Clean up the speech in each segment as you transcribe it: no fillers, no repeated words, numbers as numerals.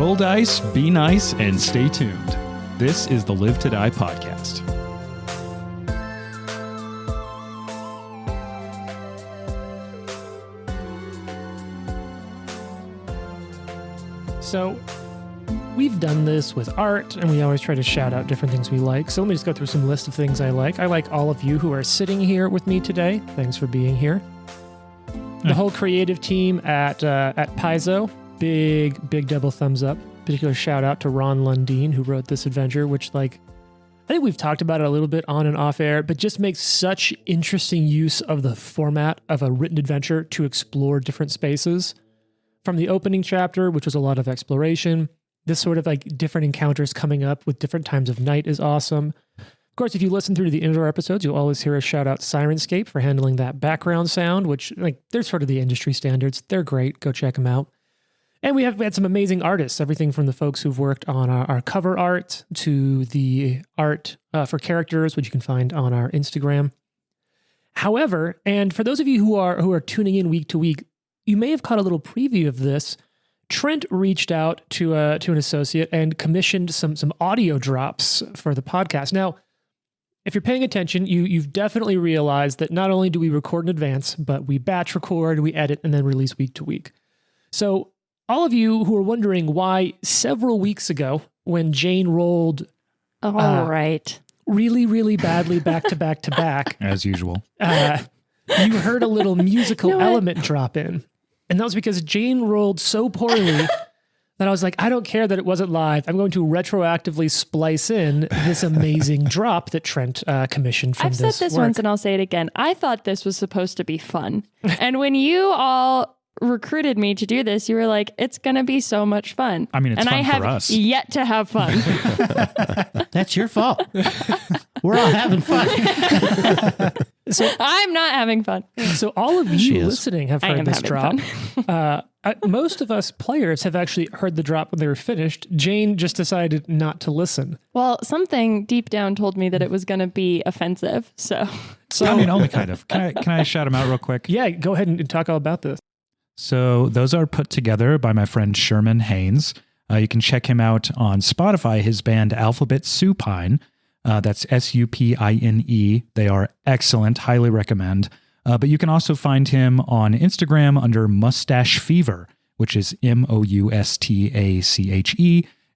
Roll dice, be nice, and stay tuned. This is the Live to Die podcast. So we've done this with art, and we always try to shout out different things we like. So let me just go through some list of things I like. I like all of you who are sitting here with me today. Thanks for being here. The whole creative team at Paizo, big double thumbs up. Particular shout out to Ron Lundeen, who wrote this adventure, which I think we've talked about it a little bit on and off air, but just makes such interesting use of the format of a written adventure to explore different spaces. From the opening chapter, which was a lot of exploration, this sort of different encounters coming up with different times of night is awesome. Of course, if you listen through the intro episodes, you'll always hear us shout out Syrinscape for handling that background sound, which they're sort of the industry standards. They're great. Go check them out. And we have had some amazing artists, everything from the folks who've worked on our cover art to the art for characters, which you can find on our Instagram. However, and for those of you who are tuning in week to week, you may have caught a little preview of this. Trent reached out to an associate and commissioned some audio drops for the podcast. Now, if you're paying attention, you've definitely realized that not only do we record in advance, but we batch record, we edit, and then release week to week. So all of you who are wondering why several weeks ago, when Jane rolled really, really badly back to back to back, As usual. you heard a little musical element drop in. And that was because Jane rolled so poorly that I was like, I don't care that it wasn't live. I'm going to retroactively splice in this amazing drop that Trent commissioned from I've said this once and I'll say it again. I thought this was supposed to be fun. And when you all recruited me to do this, you were like, it's going to be so much fun. I mean, it's and fun I have for us. yet to have fun. That's your fault. We're all having fun. So I'm not having fun. So all of you listening have I heard am this having drop. Most of us players have actually heard the drop when they were finished. Jane just decided not to listen. Well, something deep down told me that it was going to be offensive. So I mean, only kind of. Can I shout them out real quick? Yeah, go ahead and talk all about this. So those are put together by my friend Sherman Haynes. You can check him out on Spotify, his band Alphabet Supine. That's Supine. They are excellent. Highly recommend. But you can also find him on Instagram under Mustache Fever, which is Mustache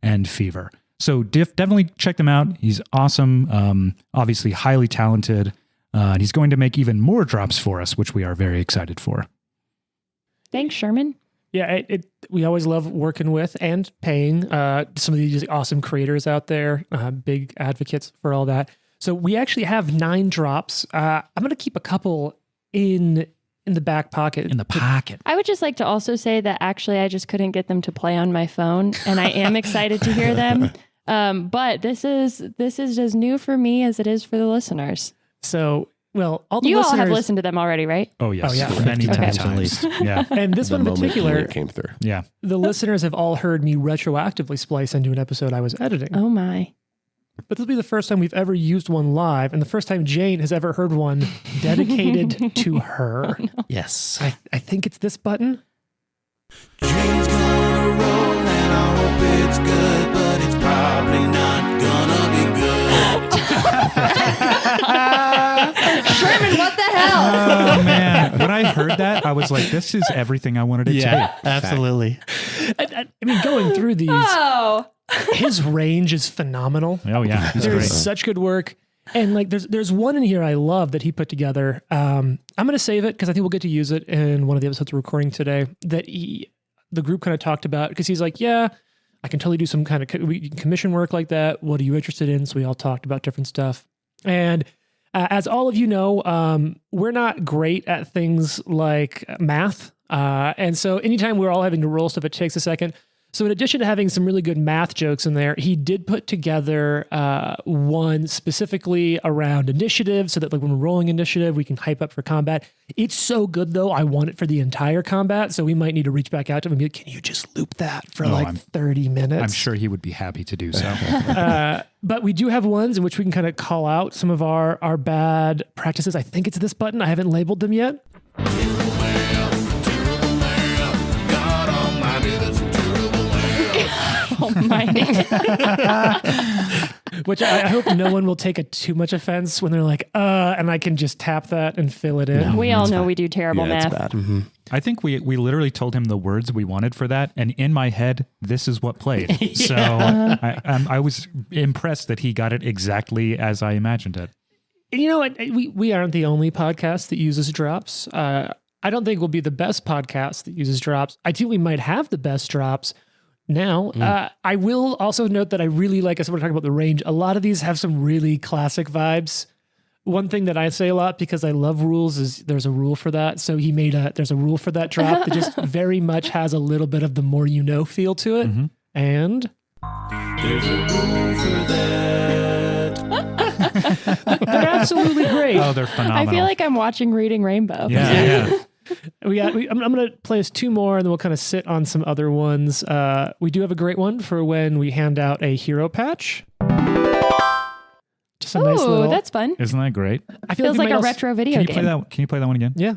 and Fever. So definitely check them out. He's awesome. Obviously highly talented. And he's going to make even more drops for us, which we are very excited for. thanks, Sherman. Yeah, we always love working with and paying some of these awesome creators out there, big advocates for all that. So we actually have 9 drops. I'm going to keep a couple in the back pocket. In the pocket. I would just like to also say that actually I just couldn't get them to play on my phone, and I am excited to hear them. But this is as new for me as it is for the listeners. So, well, all the You listeners... all have listened to them already, right? Oh, yes. Oh, yeah. Many, Okay. many At times. least. Yeah. And this one in moment particular, when it came through. Yeah. the listeners have all heard me retroactively splice into an episode I was editing. Oh my. But this will be the first time we've ever used one live, and the first time Jane has ever heard one dedicated to her. Oh, no. Yes. I think it's this button. Jane's gonna roll and I hope it's good, but it's probably not gonna be good. Sherman, what the hell? Oh, man. When I heard that, I was like, this is everything I wanted it to Yeah, absolutely. I mean, going through these, Oh. his range is phenomenal. be. Oh, yeah. He's There's great. such good work. And there's one in here I love that he put together. I'm going to save it because I think we'll get to use it in one of the episodes we're recording today that the group kind of talked about, because he's like, yeah, I can totally do some kind of commission work like that. What are you interested in? So we all talked about different stuff. And as all of you know, we're not great at things like math. And so anytime we're all having to roll stuff, it takes a second. So in addition to having some really good math jokes in there, he did put together one specifically around initiative, so that when we're rolling initiative, we can hype up for combat. It's so good, though. I want it for the entire combat, so we might need to reach back out to him and be like, can you just loop that for 30 minutes? I'm sure he would be happy to do so. But we do have ones in which we can kind of call out some of our bad practices. I think it's this button. I haven't labeled them yet. Almighty. Which I hope no one will take too much offense when they're like, and I can just tap that and fill it in. No. We all know we do terrible Yeah, math. it's bad. Mm-hmm. I think we literally told him the words we wanted for that, and in my head, this is what played. So I was impressed that he got it exactly as I imagined it. And you know what? We aren't the only podcast that uses drops. I don't think we'll be the best podcast that uses drops. I think we might have the best drops now. I will also note that I really like, as we're talking about the range, a lot of these have some really classic vibes. One thing that I say a lot because I love rules is there's a rule for that. So there's a rule for that drop that just very much has a little bit of the more you know feel to it. Mm-hmm. And There's a rule for that. they're absolutely great. Oh, they're phenomenal. I feel like I'm watching Reading Rainbow. yeah. I'm going to play us two more and then we'll kind of sit on some other ones. We do have a great one for when we hand out a hero patch. Just a nice Ooh, little. that's fun. Isn't that great? I feel Feels we like might a also- retro video Can you game. play that? Can you play that one again? Yeah.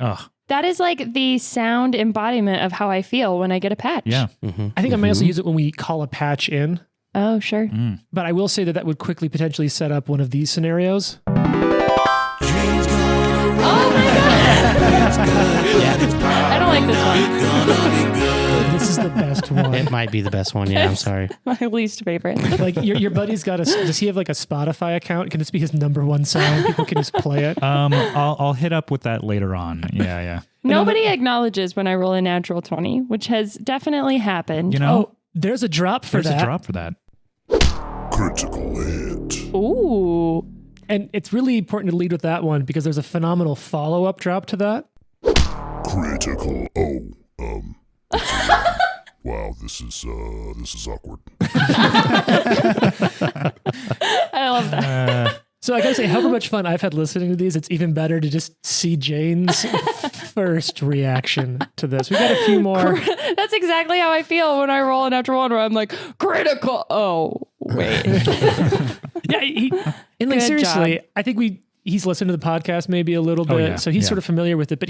Oh, That is like the sound embodiment of how I feel when I get a patch. yeah. Mm-hmm. I think I might also use it when we call a patch in. Oh, sure. Mm. But I will say that would quickly potentially set up one of these scenarios. Jane's gonna roll. Oh my It's good, but it's I don't like this one. gonna be good. This is the best one. It might be the best one. Yeah, I'm sorry. My least favorite. Like your buddy's got does he have like a Spotify account? Can this be his number one song? People can just play it. I'll hit up with that later on. Yeah. Nobody acknowledges when I roll a natural 20, which has definitely happened. You know, Oh, there's a drop for there's that. a drop for that. Critical hit. Ooh. And it's really important to lead with that one because there's a phenomenal follow-up drop to that. Critical. Wow, this is awkward. I love that. So I gotta say, however much fun I've had listening to these, it's even better to just see Jane's first reaction to this. We got a few more. That's exactly how I feel when I roll a natural one where I'm like, critical. Oh, wait. Yeah, and like Good seriously, job. I think he's listened to the podcast maybe a little bit, yeah, so he's yeah. sort of familiar with it. But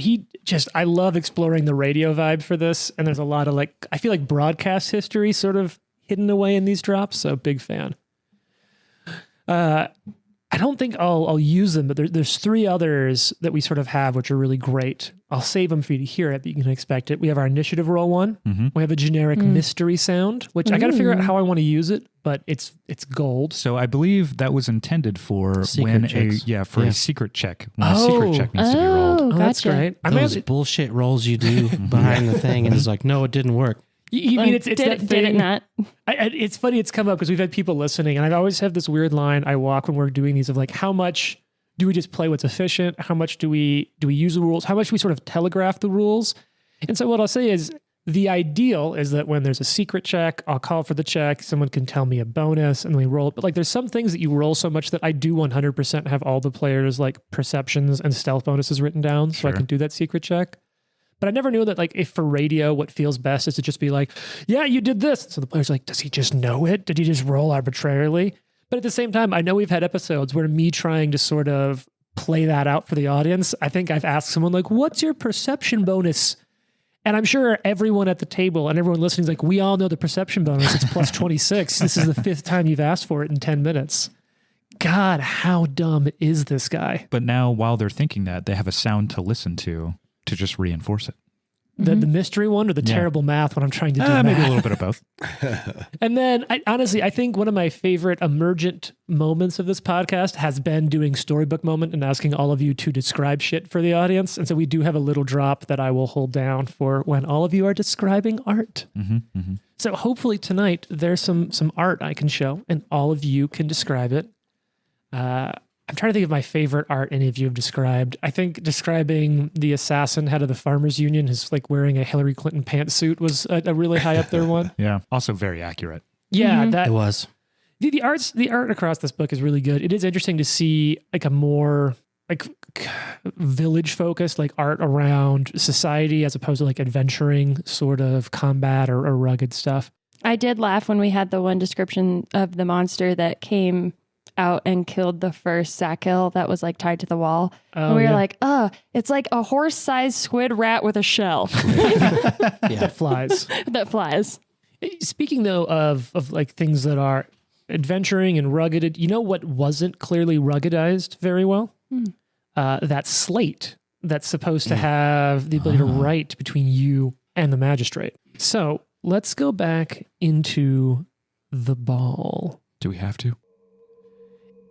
I love exploring the radio vibe for this, and there's a lot of I feel like broadcast history sort of hidden away in these drops. So big fan. I don't think I'll use them, but there's three others that we sort of have, which are really great. I'll save them for you to hear it, but you can expect it. We have our initiative roll one. Mm-hmm. We have a generic mystery sound, which I got to figure out how I want to use it, but it's gold. So I believe that was intended for Secret when checks. a secret check. When a secret check needs to be rolled. Oh, That's gotcha. great. I Those mean, bullshit rolls you do behind the thing, and it's like, no, it didn't work. you mean it's did, that it, thing, did it not? It's funny it's come up because we've had people listening, and I always have this weird line I walk when we're doing these of like, how much do we just play what's efficient? How much do we use the rules? How much do we sort of telegraph the rules? And so what I'll say is the ideal is that when there's a secret check, I'll call for the check. Someone can tell me a bonus and we roll it. But like there's some things that you roll so much that I do 100% have all the players like perceptions and stealth bonuses written down so I Sure. can do that secret check. But I never knew that like if for radio, what feels best is to just be like, yeah, you did this. So the player's like, does he just know it? Did he just roll arbitrarily? But at the same time, I know we've had episodes where me trying to sort of play that out for the audience, I think I've asked someone like, what's your perception bonus? And I'm sure everyone at the table and everyone listening is like, we all know the perception bonus. It's plus 26. This is the 5th time you've asked for it in 10 minutes. God, how dumb is this guy? But now, while they're thinking that, they have a sound to listen to just reinforce it. The mystery one or the Yeah. terrible math when I'm trying to do Maybe a math? little bit of both. And then, honestly, I think one of my favorite emergent moments of this podcast has been doing storybook moment and asking all of you to describe shit for the audience. And so we do have a little drop that I will hold down for when all of you are describing art. Mm-hmm. So hopefully tonight there's some art I can show and all of you can describe it. I'm trying to think of my favorite art any of you have described. I think describing the assassin head of the Farmers Union who's like wearing a Hillary Clinton pantsuit was a really high up there one. Yeah. Also very accurate. Yeah, Mhm. that It was. the art across this book is really good. It is interesting to see like a more like village focused like art around society as opposed to like adventuring sort of combat or rugged stuff. I did laugh when we had the one description of the monster that came out and killed the first Sackhill that was like tied to the wall. And we were yeah. like, it's like a horse-sized squid rat with a shell That flies. that flies. Speaking though of like things that are adventuring and rugged, you know what wasn't clearly ruggedized very well? That slate that's supposed to have the ability to write between you and the magistrate. So let's go back into the ball. Do we have to?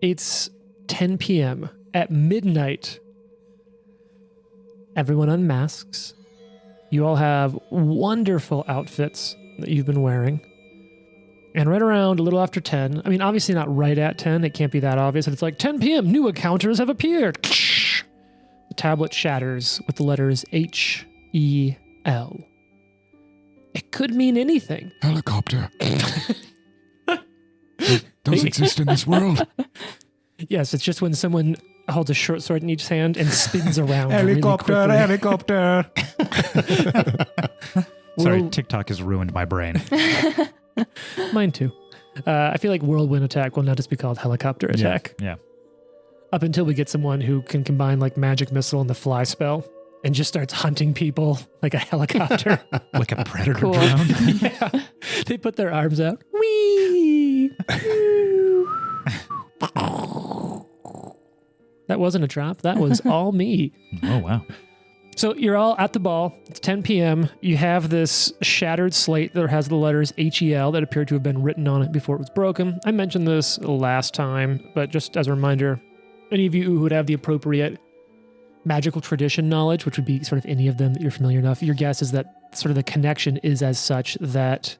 It's 10 p.m. At midnight. Everyone unmasks. You all have wonderful outfits that you've been wearing. And right around a little after 10, I mean, obviously not right at 10, it can't be that obvious. It's like 10 p.m., new encounters have appeared. The tablet shatters with the letters H-E-L. It could mean anything. Helicopter. Does exist in this world. Yes, it's just when someone holds a short sword in each hand and spins around Helicopter, really quickly. helicopter. Sorry, Well- TikTok has ruined my brain. Mine too. I feel like whirlwind attack will now just be called helicopter attack. Yeah. Up until we get someone who can combine like magic missile and the fly spell and just starts hunting people like a helicopter. Like a predator Cool. drone. Yeah. They put their arms out. Whee! That wasn't a drop. That was all me. Oh, wow. So you're all at the ball. It's 10 p.m. You have this shattered slate that has the letters H-E-L that appear to have been written on it before it was broken. I mentioned this last time, but just as a reminder, any of you who would have the appropriate magical tradition knowledge, which would be sort of any of them that you're familiar enough, your guess is that sort of the connection is as such that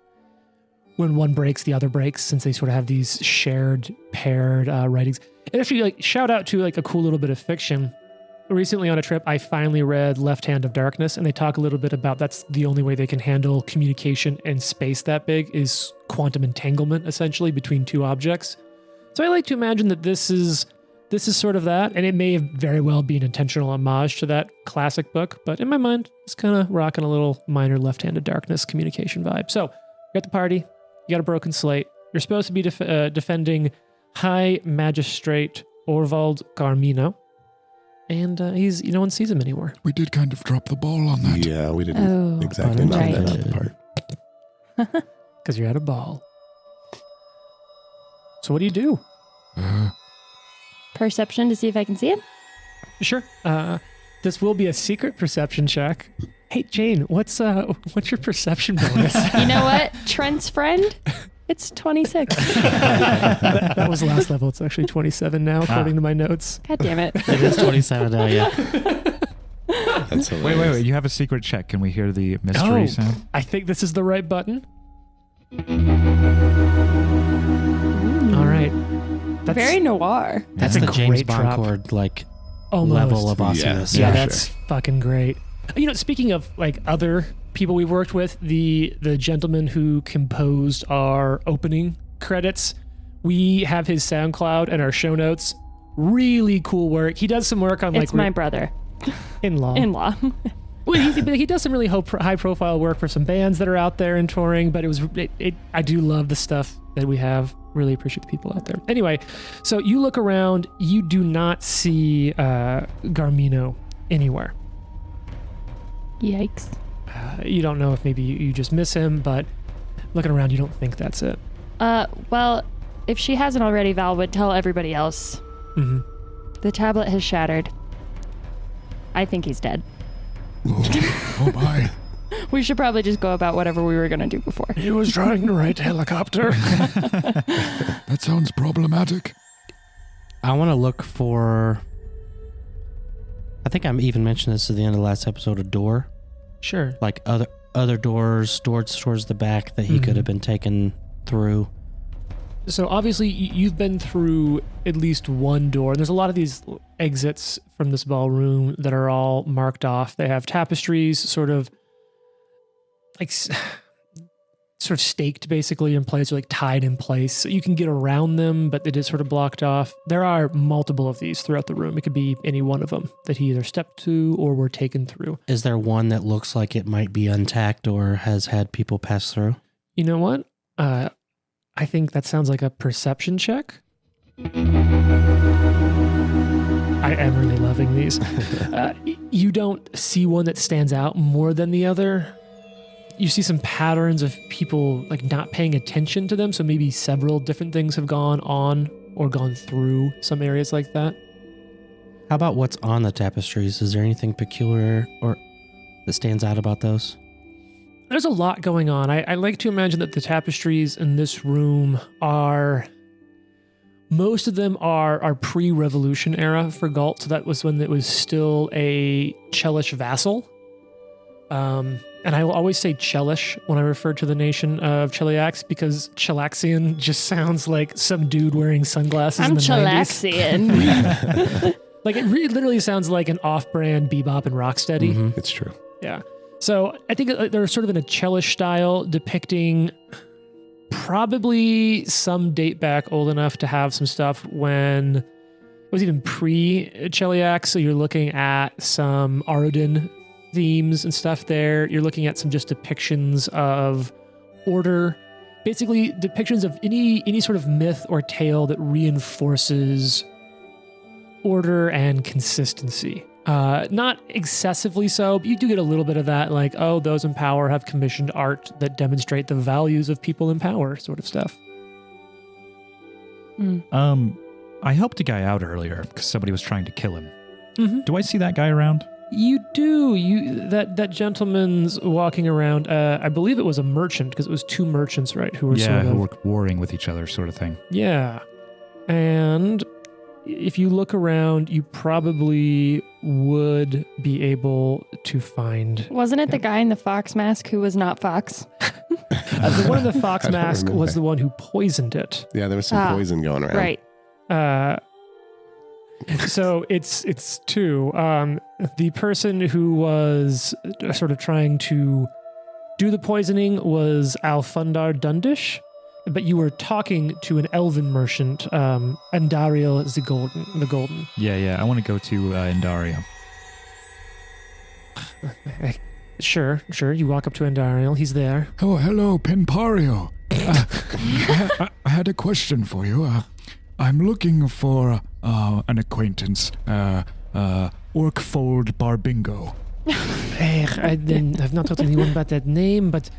when one breaks, the other breaks, since they sort of have these shared, paired writings. And actually, like, shout out to like a cool little bit of fiction. Recently on a trip, I finally read Left Hand of Darkness, and they talk a little bit about that's the only way they can handle communication in space that big is quantum entanglement, essentially, between two objects. So I like to imagine that this is sort of that, and it may have very well be an intentional homage to that classic book, but in my mind, it's kind of rocking a little minor Left Hand of Darkness communication vibe. So you're at the party, you got a broken slate, you're supposed to be defending High Magistrate Orvald Garmino. And no one sees him anymore. We did kind of drop the ball on that. Yeah, we didn't exactly knock right. that out the park. Because you're at a ball. So what do you do? Perception to see if I can see him. Sure. This will be a secret perception check. Hey Jane, what's your perception bonus? You know what? Trent's friend? It's 26. that was last level. It's actually 27 now, according to my notes. God damn it. It is 27 now, yeah. That's Wait. You have a secret check. Can we hear the mystery sound? I think this is the right button. All right. That's Very noir. That's That's a the James great drop. Bond like almost. level of awesomeness. Yeah, Yeah, that's fucking great. You know, speaking of like other people we've worked with, the gentleman who composed our opening credits, we have his SoundCloud and our show notes. Really cool work. He does some work on It's my brother. in-law. In-law. Well, he does some really high-profile work for some bands that are out there and touring, but I do love the stuff that we have. Really appreciate the people out there. Anyway, so you look around, you do not see Garmino anywhere. Yikes. You don't know if maybe you just miss him, but looking around, you don't think that's it. Well, if she hasn't already, Val would tell everybody else. Mm-hmm. The tablet has shattered. I think he's dead. Oh my. We should probably just go about whatever we were going to do before. He was trying to write helicopter. That sounds problematic. I want to look for... I think I even mentioned this at the end of the last episode, a door. Sure. Like other doors towards the back that he could have been taken through. So obviously you've been through at least one door. There's a lot of these exits from this ballroom that are all marked off. They have tapestries sort of like staked basically in place, or like tied in place. So you can get around them, but it is sort of blocked off. There are multiple of these throughout the room. It could be any one of them that he either stepped to or were taken through. Is there one that looks like it might be untacked or has had people pass through? You know what? I think that sounds like a perception check. I am really loving these. You don't see one that stands out more than the other. you see some patterns of people like not paying attention to them. So maybe several different things have gone on or gone through some areas like that. How about what's on the tapestries? Is there anything peculiar or that stands out about those? There's a lot going on. I like to imagine that the tapestries in this room are... Most of them are pre-revolution era for Galt. So that was when it was still a Chelish vassal. And I will always say Chelish when I refer to the nation of Cheliax because Chelaxian just sounds like some dude wearing sunglasses in the 90s. Chelaxian. Like it literally sounds like an off-brand bebop and rocksteady. Mm-hmm. It's true. Yeah. So I think they're sort of in a Chelish style depicting probably some date back old enough to have some stuff when it was even pre-Cheliax. So you're looking at some Arodin themes and stuff there. You're looking at some just depictions of order, basically depictions of any sort of myth or tale that reinforces order and consistency. Not excessively so, but you do get a little bit of that, like, oh, those in power have commissioned art that demonstrate the values of people in power sort of stuff. I helped a guy out earlier because somebody was trying to kill him. Mm-hmm. Do I see that guy around? You do. That gentleman's walking around. I believe it was a merchant because it was two merchants, right? Who were who were warring with each other, sort of thing. Yeah. And if you look around, you probably would be able to find... Wasn't it the guy in the fox mask who was not fox? The one in the fox mask remember. was the one who poisoned it. Yeah, there was some poison going around. Right. So it's two. The person who was sort of trying to do the poisoning was Alfundar Dundish, but you were talking to an elven merchant, Andariel the Golden. Yeah. I want to go to Indario. Sure. You walk up to Andariel. He's there. Oh, hello, Penpario. I had a question for you. I'm looking for an acquaintance, Orkfold Barbingo. I've not heard anyone about that name, but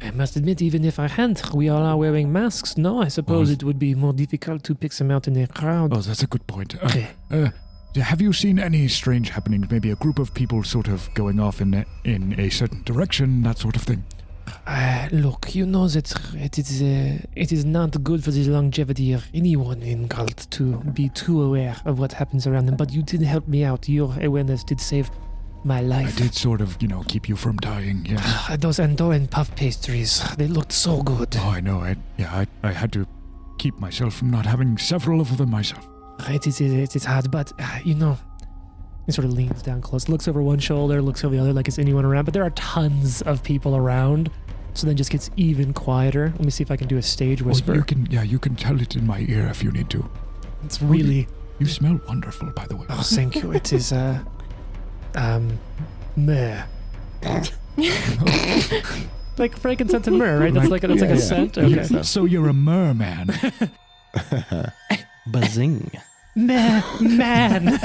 I must admit, even if I hadn't, we all are wearing masks. No, I suppose it would be more difficult to pick them out in a crowd. Oh, that's a good point. Okay. Have you seen any strange happenings? Maybe a group of people sort of going off in a certain direction, that sort of thing? Look, you know that it is not good for the longevity of anyone in cult to be too aware of what happens around them, but you did help me out. Your awareness did save my life. I did sort of, keep you from dying, yeah. Those Andorran puff pastries, they looked so good. Oh, I know. I had to keep myself from not having several of them myself. It is hard, but, he sort of leans down close, looks over one shoulder, looks over the other like it's anyone around, but there are tons of people around, so then just gets even quieter. Let me see if I can do a stage whisper. Oh, you can tell it in my ear if you need to. It's really... You smell wonderful, by the way. Oh, thank you. It is, myrrh. Like frankincense and myrrh, right? That's like a scent? Okay. So you're a merman. Buzzing. Man.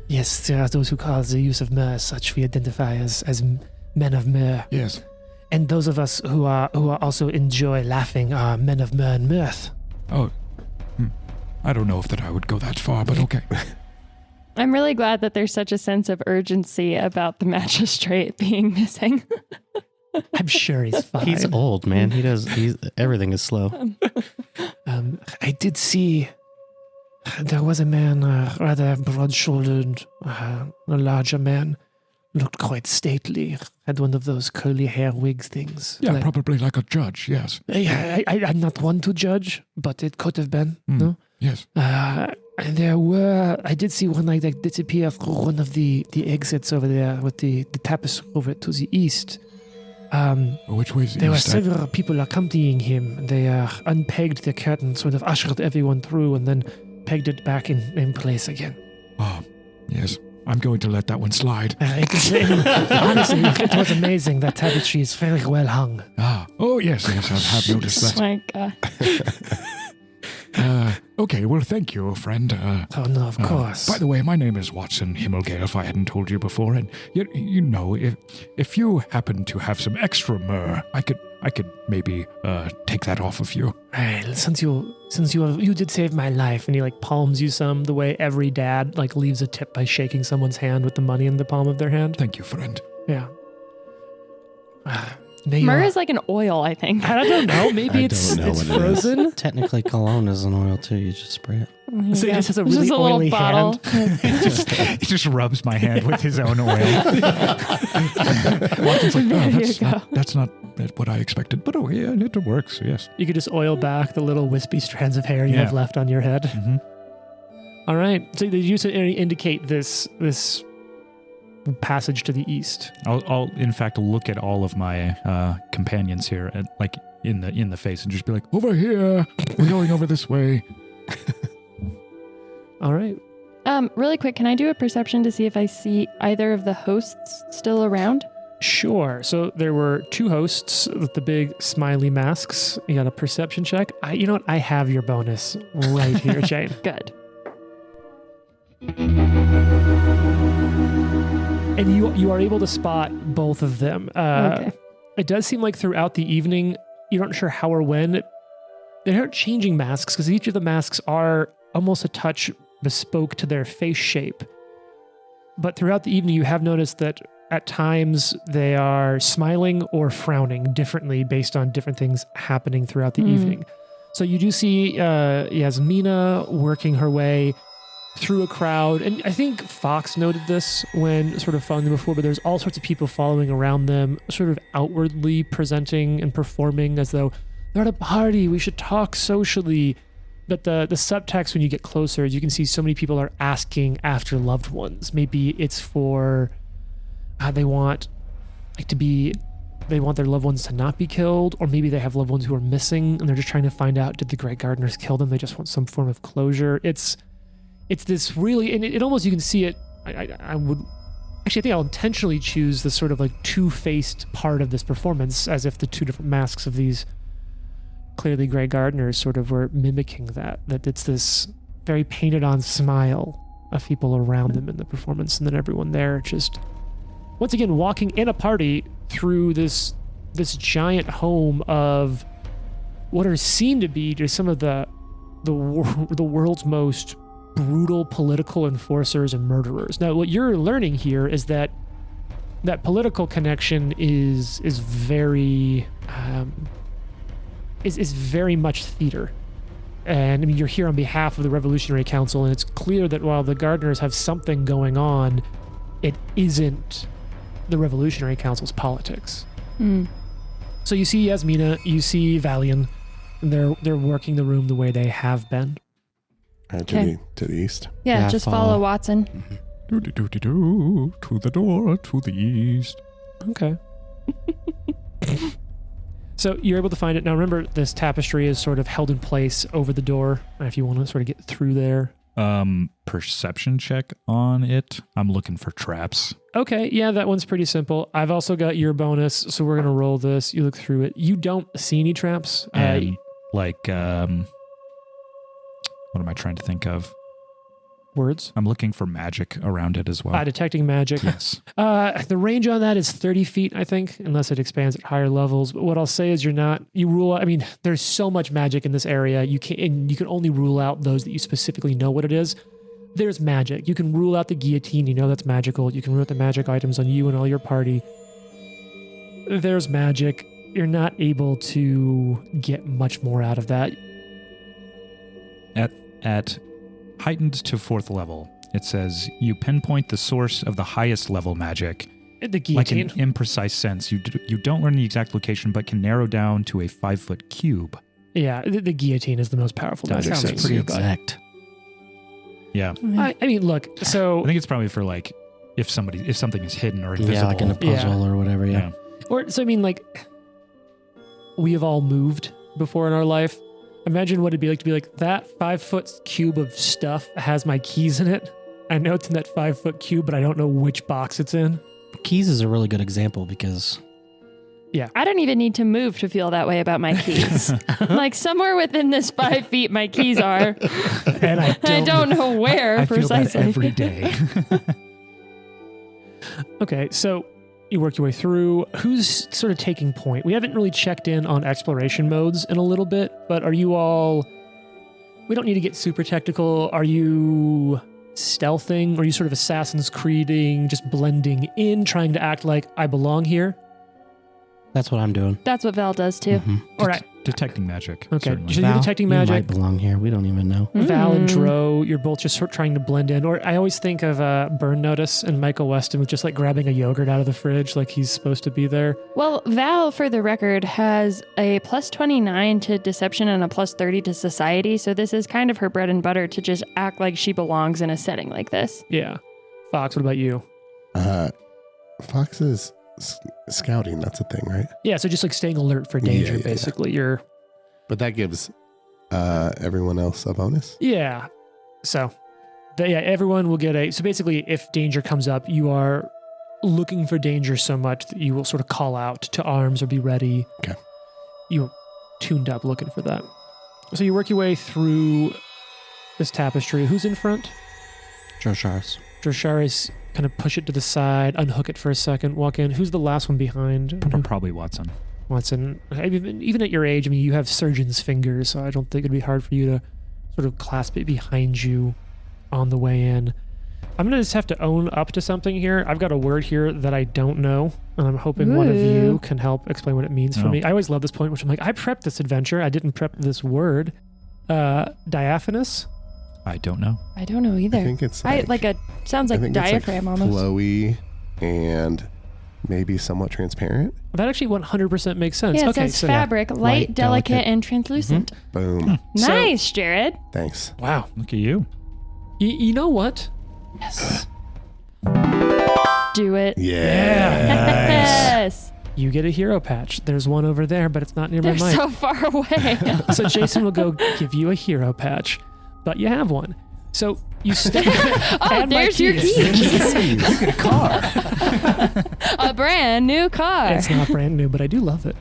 Yes, there are those who call the use of myrrh such we identify as men of myrrh. Yes. And those of us who also enjoy laughing are men of myrrh and mirth. Oh, I don't know if that I would go that far, but okay. I'm really glad that there's such a sense of urgency about the magistrate being missing. I'm sure he's fine. He's old, man. Everything is slow. I did see there was a man, rather broad-shouldered, a larger man, looked quite stately, had one of those curly hair wig things. Yeah, probably like a judge, yes. I'm not one to judge, but it could have been, no? Yes. And I did see one like that disappear through one of the exits over there with the tapestry over to the east. Which way is the There were east? several people accompanying him. They unpegged the curtain, sort of ushered everyone through, and then pegged it back in place again. Oh, yes. I'm going to let that one slide. Honestly, it was amazing. That tapestry is very well hung. Oh, yes, I have noticed Oh that. my God. Okay, well, thank you, friend. Oh, no, of course. By the way, my name is Watson Himmelgale, if I hadn't told you before, and you know, if you happen to have some extra myrrh, I could maybe take that off of you. Hey, since you did save my life, and he like palms you some the way every dad like leaves a tip by shaking someone's hand with the money in the palm of their hand. Thank you, friend. Yeah. Myrrh is like an oil, I think. I don't know. Maybe it's frozen. Technically, cologne is an oil too. You just spray it. So he just has a It's really just a little oily bottle. hand. He just rubs my hand with his own oil. Watson's like, There you go. that's not what I expected, but yeah, it works, yes. You could just oil back the little wispy strands of hair you Yeah. have left on your head. Mm-hmm. All right. So they use it to indicate this passage to the east. I'll in fact look at all of my companions here, and like in the face, and just be like, Over here, we're going over this way. All right. Really quick, can I do a perception to see if I see either of the hosts still around? Sure. So there were two hosts with the big smiley masks. You got a perception check. You know what? I have your bonus right here, Jane. Good. And you are able to spot both of them. Okay. It does seem like throughout the evening, you're not sure how or when, they aren't changing masks because each of the masks are almost a touch bespoke to their face shape. But throughout the evening, you have noticed that at times they are smiling or frowning differently based on different things happening throughout the evening. So you do see Yasmina working her way through a crowd. And I think Fox noted this when sort of following them before, but there's all sorts of people following around them, sort of outwardly presenting and performing as though they're at a party, we should talk socially. But the subtext when you get closer, you can see so many people are asking after loved ones. Maybe it's for they want their loved ones to not be killed, or maybe they have loved ones who are missing and they're just trying to find out, did the Grey Gardeners kill them? They just want some form of closure. It's this really, and it almost, you can see it. I think I'll intentionally choose this sort of like two-faced part of this performance, as if the two different masks of these clearly Grey Gardeners sort of were mimicking that it's this very painted on smile of people around them in the performance, and then everyone there just once again walking in a party through this giant home of what are seen to be just some of the world's most brutal political enforcers and murderers. Now, what you're learning here is that political connection is very is very much theater. And I mean, you're here on behalf of the Revolutionary Council, and it's clear that while the Gardeners have something going on, it isn't the Revolutionary Council's politics. So you see Yasmina, you see Valian, and they're working the room the way they have been. Okay. To the east. Yeah, Yeah, just follow. follow Watson. Do-do-do-do-do, to the door, to the east. Okay. So you're able to find it. Now remember, this tapestry is sort of held in place over the door. If you want to sort of get through there. Perception check on it. I'm looking for traps. Okay, yeah, that one's pretty simple. I've also got your bonus, so we're going to roll this. You look through it. You don't see any traps. And like, what am I trying to think of? Words. I'm looking for magic around it as well. Detecting magic. Yes. The range on that is 30 feet, I think, unless it expands at higher levels. But what I'll say is you rule out, I mean, there's so much magic in this area. You can only rule out those that you specifically know what it is. There's magic. You can rule out the guillotine. You know that's magical. You can rule out the magic items on you and all your party. There's magic. You're not able to get much more out of that. At heightened to 4th level, it says you pinpoint the source of the highest level magic. The guillotine. Like in imprecise sense. You don't learn the exact location, but can narrow down to a 5-foot cube. Yeah, the guillotine is the most powerful That magic. makes Sounds sense. pretty But- exact. Yeah. I mean, look, so I think it's probably for like if something is hidden or invisible. Yeah, like in a puzzle or whatever. Yeah. I mean, like, we have all moved before in our life. Imagine what it'd be like to be like, that 5-foot cube of stuff has my keys in it. I know it's in that 5-foot cube, but I don't know which box it's in. Keys is a really good example because I don't even need to move to feel that way about my keys. Like somewhere within this 5 feet, my keys are. And I don't know where I feel precisely. that every day. Okay, so you work your way through. Who's sort of taking point? We haven't really checked in on exploration modes in a little bit, but are you all... We don't need to get super technical. Are you stealthing? Or are you sort of Assassin's Creeding, just blending in, trying to act like I belong here? That's what I'm doing. That's what Val does too. All right. Detecting magic. Okay, certainly. so you're detecting You magic. might belong here. We don't even know. Val and Dro, you're both just sort of trying to blend in. Or I always think of Burn Notice and Michael Weston with just like grabbing a yogurt out of the fridge like he's supposed to be there. Well, Val, for the record, has a plus 29 to deception and a plus 30 to society. So this is kind of her bread and butter to just act like she belongs in a setting like this. Yeah. Fox, what about you? Fox is scouting. That's a thing, right? Yeah, so just like staying alert for danger, Yeah. basically. You're... But that gives everyone else a bonus. Yeah. So, everyone will get a... So basically, if danger comes up, you are looking for danger so much that you will sort of call out to arms or be ready. Okay. You're tuned up looking for that. So you work your way through this tapestry. Who's in front? Drosharis. Drosharis, kind of push it to the side, unhook it for a second, walk in. Who's the last one behind? Probably Watson. Watson. Even at your age, I mean, you have surgeon's fingers, so I don't think it'd be hard for you to sort of clasp it behind you on the way in. I'm going to just have to own up to something here. I've got a word here that I don't know, and I'm hoping one of you can help explain what it means for me. I always love this point, which I'm like, I prepped this adventure. I didn't prep this word. Diaphanous? I don't know. I don't know either. I think it's sounds like diaphragm almost. Flowy and maybe somewhat transparent. That actually 100% makes sense. Yeah, it Okay, says so fabric, light, delicate, and translucent. Boom. Nice, Jared. Thanks. Wow. Look at you. You know what? Yes. Do it. Yeah. Yes. You get a hero patch. There's one over there, but it's not near They're my mic. so far away. So Jason will go give you a hero patch, but you have one. So you step. Oh, there's your keys. You get a car. A brand new car. It's not brand new, but I do love it.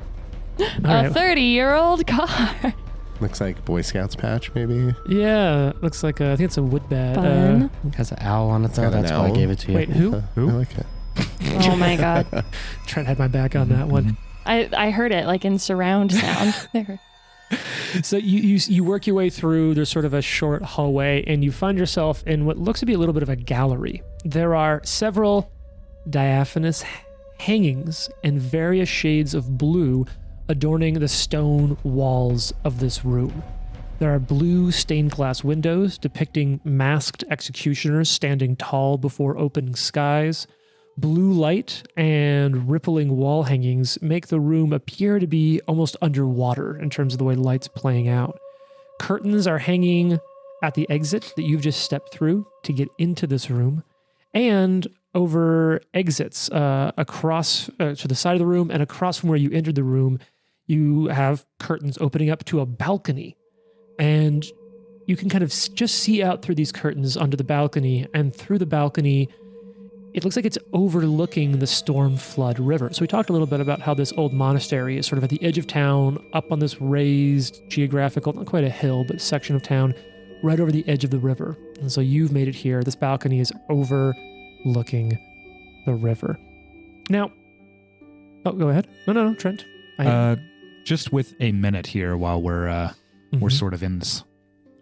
All A right. 30-year-old car. Looks like Boy Scouts patch, maybe. Yeah, looks like I think it's a wood bat. Fun. Has an owl on it, though. got an That's why I owl. gave it to you. Wait, who? I like it. Oh my God. Trent had my back on that one. I heard it like in surround sound. There. So you work your way through. There's sort of a short hallway, and you find yourself in what looks to be a little bit of a gallery. There are several diaphanous hangings in various shades of blue adorning the stone walls of this room. There are blue stained glass windows depicting masked executioners standing tall before open skies. Blue light and rippling wall hangings make the room appear to be almost underwater in terms of the way light's playing out. Curtains are hanging at the exit that you've just stepped through to get into this room, and over exits across to the side of the room and across from where you entered the room, you have curtains opening up to a balcony. And you can kind of just see out through these curtains onto the balcony, and through the balcony, it looks like it's overlooking the Storm Flood River. So we talked a little bit about how this old monastery is sort of at the edge of town, up on this raised geographical, not quite a hill, but section of town, right over the edge of the river. And so you've made it here. This balcony is overlooking the river. Now, go ahead. No, Trent. Just with a minute here while we're sort of in this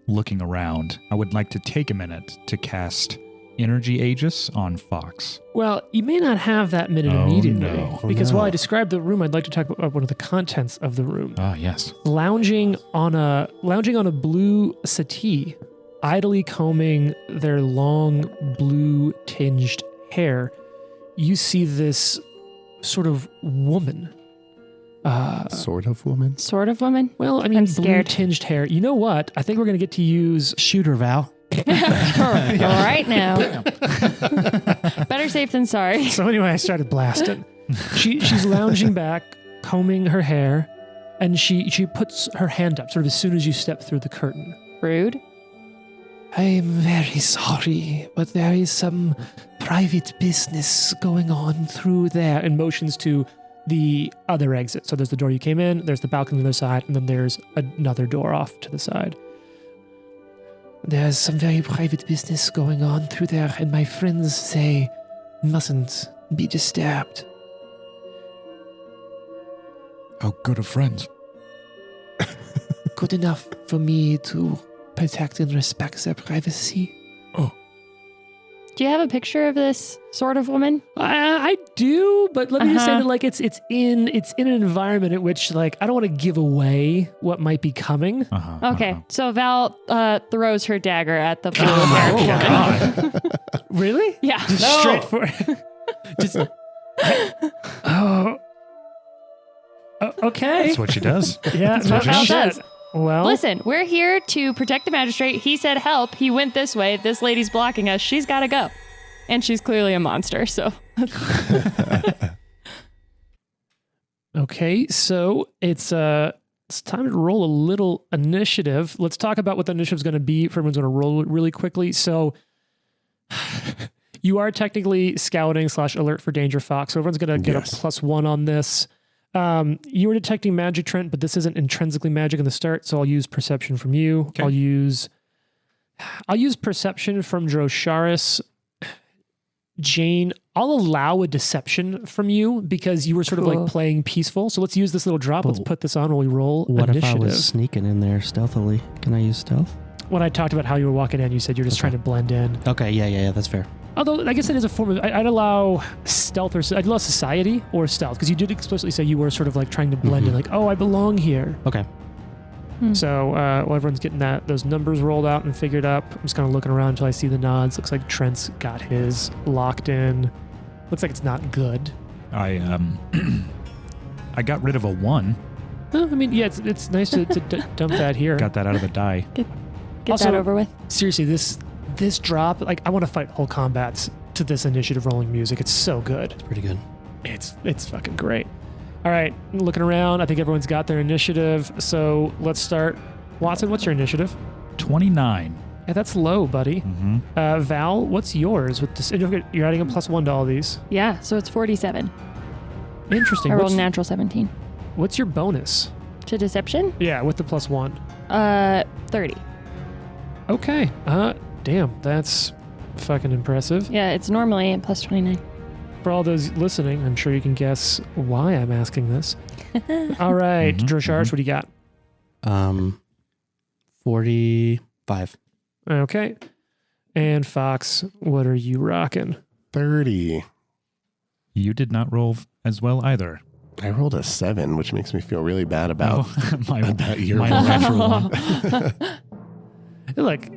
looking around, I would like to take a minute to cast Energy Aegis on Fox. Well, you may not have that minute immediately. No. Because no. while I describe the room, I'd like to talk about one of the contents of the room. Ah, yes. Lounging on a blue settee, idly combing their long blue tinged hair, you see this sort of woman. Sort of woman. Sort of woman? Well, I mean, I'm blue scared. tinged hair. You know what? I think we're going to get to use... Shooter, Val. All right now. Better safe than sorry. So anyway, I started blasting. She's lounging back, combing her hair, and she puts her hand up sort of as soon as you step through the curtain. Rude. I'm very sorry, but there is some private business going on through there, and motions to the other exit. So there's the door you came in, there's the balcony on the other side, and then there's another door off to the side. There's some very private business going on through there, and my friends say mustn't be disturbed. How good of friends. Good enough for me to protect and respect their privacy. Do you have a picture of this sort of woman? I do, but let me just say that like it's in an environment in which like I don't want to give away what might be coming. Okay, so Val throws her dagger at the blue-haired woman. Really? Yeah. Just straight for just okay. That's what she does. Yeah, That's what Val does. Well, Listen, we're here to protect the magistrate. He said help. He went this way. This lady's blocking us. She's got to go. And she's clearly a monster, so. okay, so it's time to roll a little initiative. Let's talk about what the initiative is going to be. Everyone's going to roll it really quickly. So you are technically scouting / alert for danger, Fox. So everyone's going to get a +1 on this. You were detecting magic, Trent, but this isn't intrinsically magic in the start, so I'll use perception from you. Okay. I'll use perception from Drosharis. Jane, I'll allow a deception from you because you were sort of like playing peaceful. So let's use this little drop. Let's put this on while we roll What initiative. if I was sneaking in there stealthily? Can I use stealth? When I talked about how you were walking in, you said you're just trying to blend in. Okay, yeah, that's fair. Although I guess it is a form of, I'd allow stealth or I'd allow society or stealth because you did explicitly say you were sort of like trying to blend in, like, oh, I belong here. Okay. So while everyone's getting those numbers rolled out and figured up, I'm just kind of looking around until I see the nods. Looks like Trent's got his locked in. Looks like it's not good. I got rid of a 1. I mean, yeah, it's nice to dump that here. Got that out of the die. Get Also, that over with. Seriously, this drop, like I want to fight whole combats to this initiative rolling music. It's so good. It's pretty good. It's fucking great. All right, looking around, I think everyone's got their initiative. So let's start. Watson, what's your initiative? 29. Yeah, that's low, buddy. Val, what's yours? With this, you're adding a +1 to all these. Yeah, so it's 47. Interesting. I rolled a natural 17. What's your bonus? To deception? Yeah, with the +1. 30. Okay. Damn, that's fucking impressive. Yeah, it's normally a +29. For all those listening, I'm sure you can guess why I'm asking this. All right, Drosharis, what do you got? 45. Okay. And Fox, what are you rocking? 30. You did not roll as well either. I rolled a 7, which makes me feel really bad about my your natural one. Look,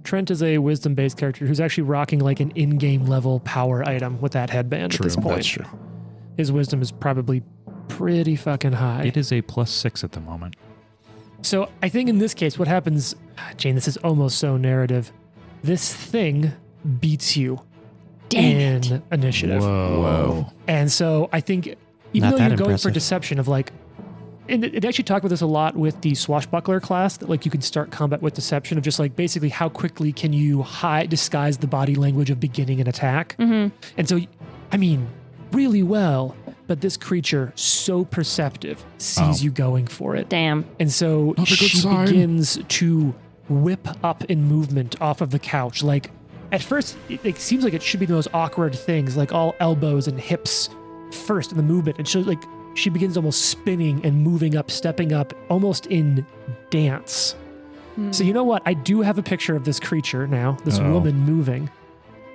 Trent is a wisdom-based character who's actually rocking like an in-game level power item with that headband at this point. That's true. His wisdom is probably pretty fucking high. It is a +6 at the moment. So I think in this case, what happens, Jane, this is almost so narrative. This thing beats you in initiative. Whoa. And so I think even Not though that you're going for impressive. deception of like, and it actually talked about this a lot with the swashbuckler class, that like you can start combat with deception of just like basically how quickly can you disguise the body language of beginning an attack. And so, I mean, really well, but this creature, so perceptive, sees you going for it. Damn. And so Not a good she sign. begins to whip up in movement off of the couch. Like at first, it seems like it should be the most awkward things, like all elbows and hips first in the movement. And so like she begins almost spinning and moving up, stepping up, almost in dance. So you know what? I do have a picture of this creature now, this woman moving.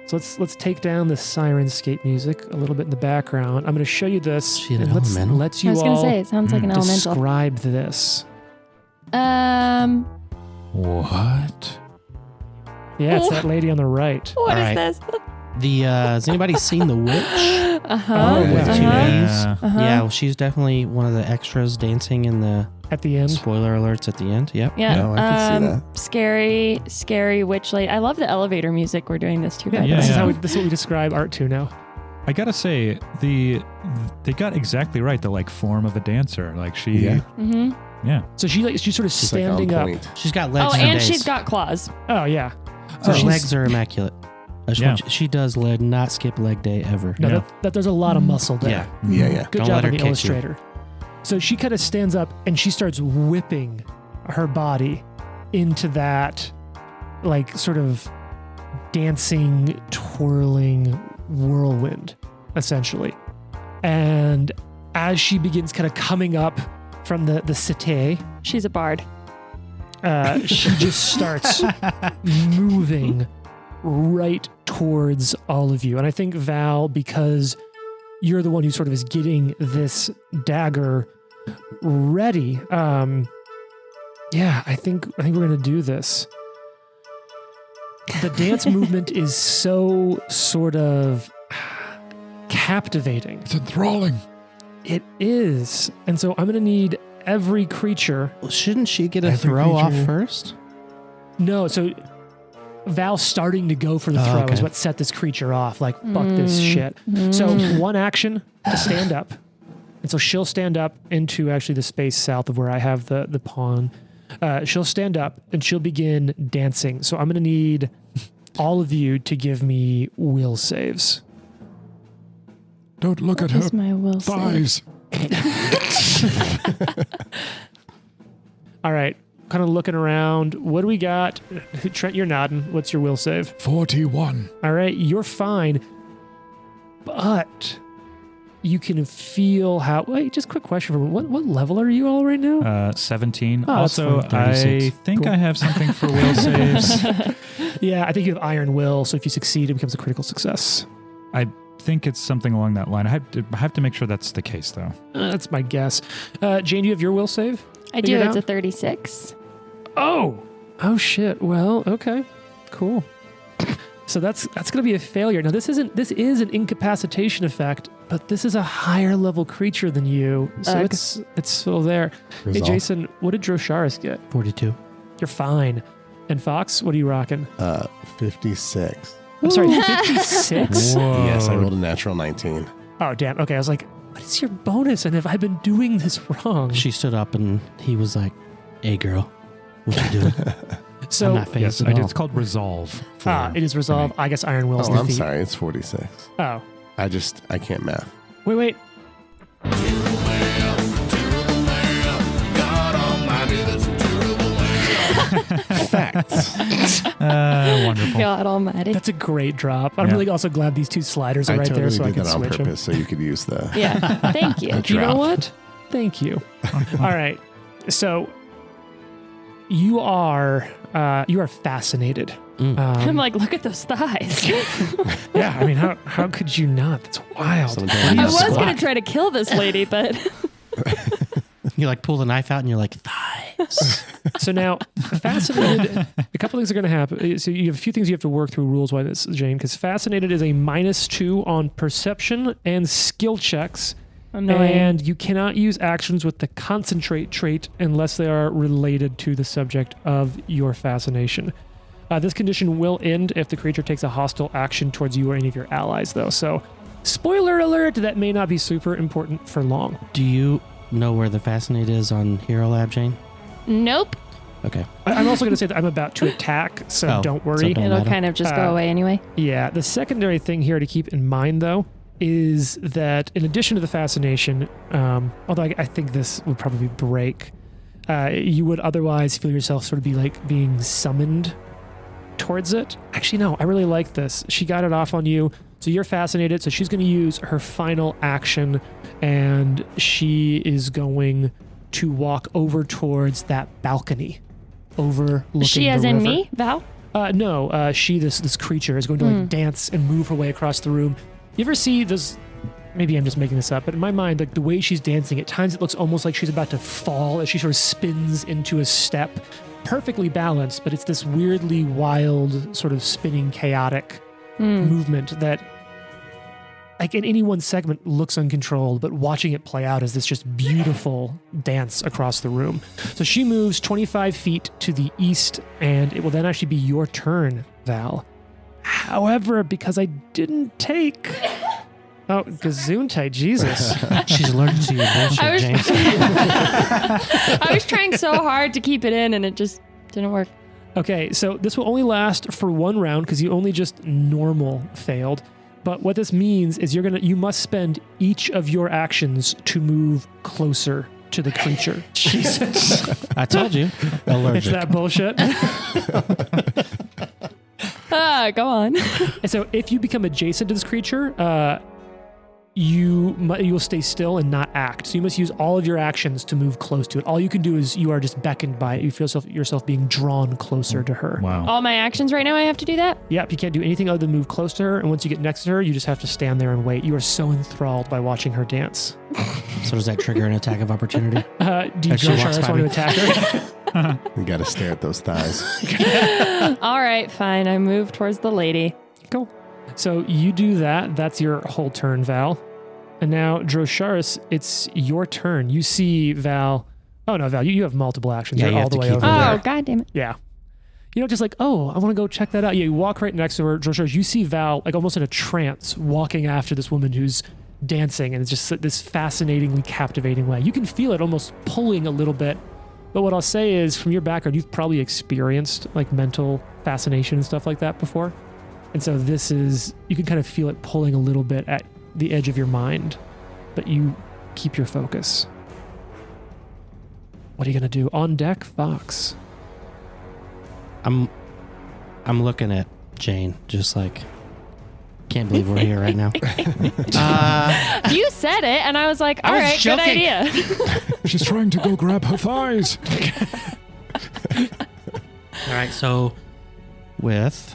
So let's take down the Syrinscape music a little bit in the background. I'm going to show you this. She an and elemental? let's you I was going to all say, it sounds like an elemental. describe this. What? Yeah, it's that lady on the right. What is Alright. this? Has anybody seen The Witch? Uh-huh. With two Yeah. E's? Yeah, well, she's definitely one of the extras dancing in the At the end. spoiler alerts at the end. Yep. Yeah. No, I can see that. Scary witch lady. I love the elevator music. We're doing this too. by the yeah, way. This is what we describe art to now. I gotta say, they got exactly right, the like form of a dancer. Like she, Yeah. yeah. So she's sort of She's like on standing up. point. She's got legs Oh, for and days. she's got claws. Oh yeah. Her she's- legs are immaculate. She does not skip leg day ever. No, Yeah. that there's a lot of muscle there. Yeah. Yeah. Good Don't job let her on the kick you. illustrator. So she kind of stands up and she starts whipping her body into that, like, sort of dancing, twirling whirlwind, essentially. And as she begins kind of coming up from the cité, She's a bard. she just starts moving right towards all of you. And I think, Val, because you're the one who sort of is getting this dagger ready, I think we're gonna do this. The dance movement is so sort of captivating. It's enthralling. It is. And so I'm gonna need every creature. Well, shouldn't she get a Every throw off creature- first? No, so Val starting to go for the throw is what set this creature off. Like, fuck this shit. So one action to stand up. And so she'll stand up into actually the space south of where I have the pawn. She'll stand up and she'll begin dancing. So I'm going to need all of you to give me will saves. Don't look What at her is my will save? thighs. All right. Kind of looking around. What do we got? Trent, you're nodding. What's your will save? 41. All right, you're fine, but you can feel how. Wait, just quick question for me. What level are you all right now? 17. Oh, that's Also, fine. I 36. think Cool. I have something for will saves. Yeah, I think you have Iron Will, so if you succeed, it becomes a critical success. I think it's something along that line. I have to make sure that's the case, though. That's my guess. Jane, do you have your will save? I do. Figured It's out? a 36. Oh shit. Well, okay, cool. So that's gonna be a failure. Now this is an incapacitation effect, but this is a higher level creature than you, so Ugh. it's still there. Hey Resolve. Jason, what did Drosharis get? 42. You're fine. And Fox, what are you rocking? 56. I'm sorry, 56? Yes, I rolled a natural 19. Oh, damn. Okay, I was like, what is your bonus? And have I been doing this wrong? She stood up and he was like, "Hey, girl, what you doing?" So, I'm not phased Yes, at I did. all. It's called resolve. it is resolved. I guess Iron Will's Oh, the I'm thief. sorry. It's 46. Oh, I can't math. wait. God almighty, that's a terrible man. Facts. Wonderful. God almighty. That's a great drop. I'm Yeah. really also glad these two sliders are I right totally there so I did can that on switch them. purpose so you could use the. Yeah. Thank you. You know drop. what? Thank you. All right. So you are fascinated. I'm like, look at those thighs. Yeah, I mean, how could you not? That's wild. Someone tell me I to was squat. going to try to kill this lady, but You like pull the knife out and you're like, thighs. So now, fascinated. A couple things are going to happen. So you have a few things you have to work through rules wise, Jane, because fascinated is a -2 on perception and skill checks. annoying. And you cannot use actions with the concentrate trait unless they are related to the subject of your fascination. This condition will end if the creature takes a hostile action towards you or any of your allies, though. So, spoiler alert, that may not be super important for long. Do you know where the Fascinate is on Hero Lab, Jane? Nope. Okay. I'm also going to say that I'm about to attack, so Oh, don't worry. so don't- It'll matter. kind of just go away anyway. Yeah, the secondary thing here to keep in mind, though, is that in addition to the fascination, although I think this would probably break, you would otherwise feel yourself sort of be like being summoned towards it. Actually, no, I really like this. She got it off on you, so you're fascinated. So she's going to use her final action, and she is going to walk over towards that balcony overlooking She as the in river. me, Val? No, she, this creature, is going to like dance and move her way across the room. You ever see this? Maybe I'm just making this up, but in my mind, like the way she's dancing, at times it looks almost like she's about to fall as she sort of spins into a step, perfectly balanced, but it's this weirdly wild, sort of spinning, chaotic movement that, like in any one segment, looks uncontrolled, but watching it play out is this just beautiful dance across the room. So she moves 25 feet to the east, and it will then actually be your turn, Val. However, because I didn't take... Oh, Gazoontai, Jesus. She's allergic to your I bullshit, was- James. I was trying so hard to keep it in and it just didn't work. Okay, so this will only last for one round because you only just normal failed. But what this means is you must spend each of your actions to move closer to the creature. Jesus. I told you. Allergic. It's that bullshit. Go on. And so if you become adjacent to this creature, you will stay still and not act. So you must use all of your actions to move close to it. All you can do is you are just beckoned by it. You feel yourself being drawn closer to her. Wow. All my actions right now, I have to do that? Yep, you can't do anything other than move close to her. And once you get next to her, you just have to stand there and wait. You are so enthralled by watching her dance. So does that trigger an attack of opportunity? Do you As she walks Charis by want to me? attack her? You got to stare at those thighs. All right, fine. I move towards the lady. Cool. So you do that. That's your whole turn, Val. And now, Drosharis, it's your turn. You see Val. Oh, no, Val, you have multiple actions. Yeah, You're you all have the to way keep over her there. Oh, God damn it. Yeah. You know, just like, oh, I want to go check that out. Yeah, you walk right next to her, Drosharis. You see Val, like almost in a trance, walking after this woman who's dancing. And it's just this fascinatingly captivating way. You can feel it almost pulling a little bit. But what I'll say is, from your background, you've probably experienced like mental fascination and stuff like that before. And so this is, you can kind of feel it pulling a little bit at the edge of your mind, but you keep your focus. What are you going to do? On deck, Fox. I'm looking at Jane, just like, can't believe we're here right now. You said it, and I was like, all was right, joking. good idea. She's trying to go grab her thighs. All right, so with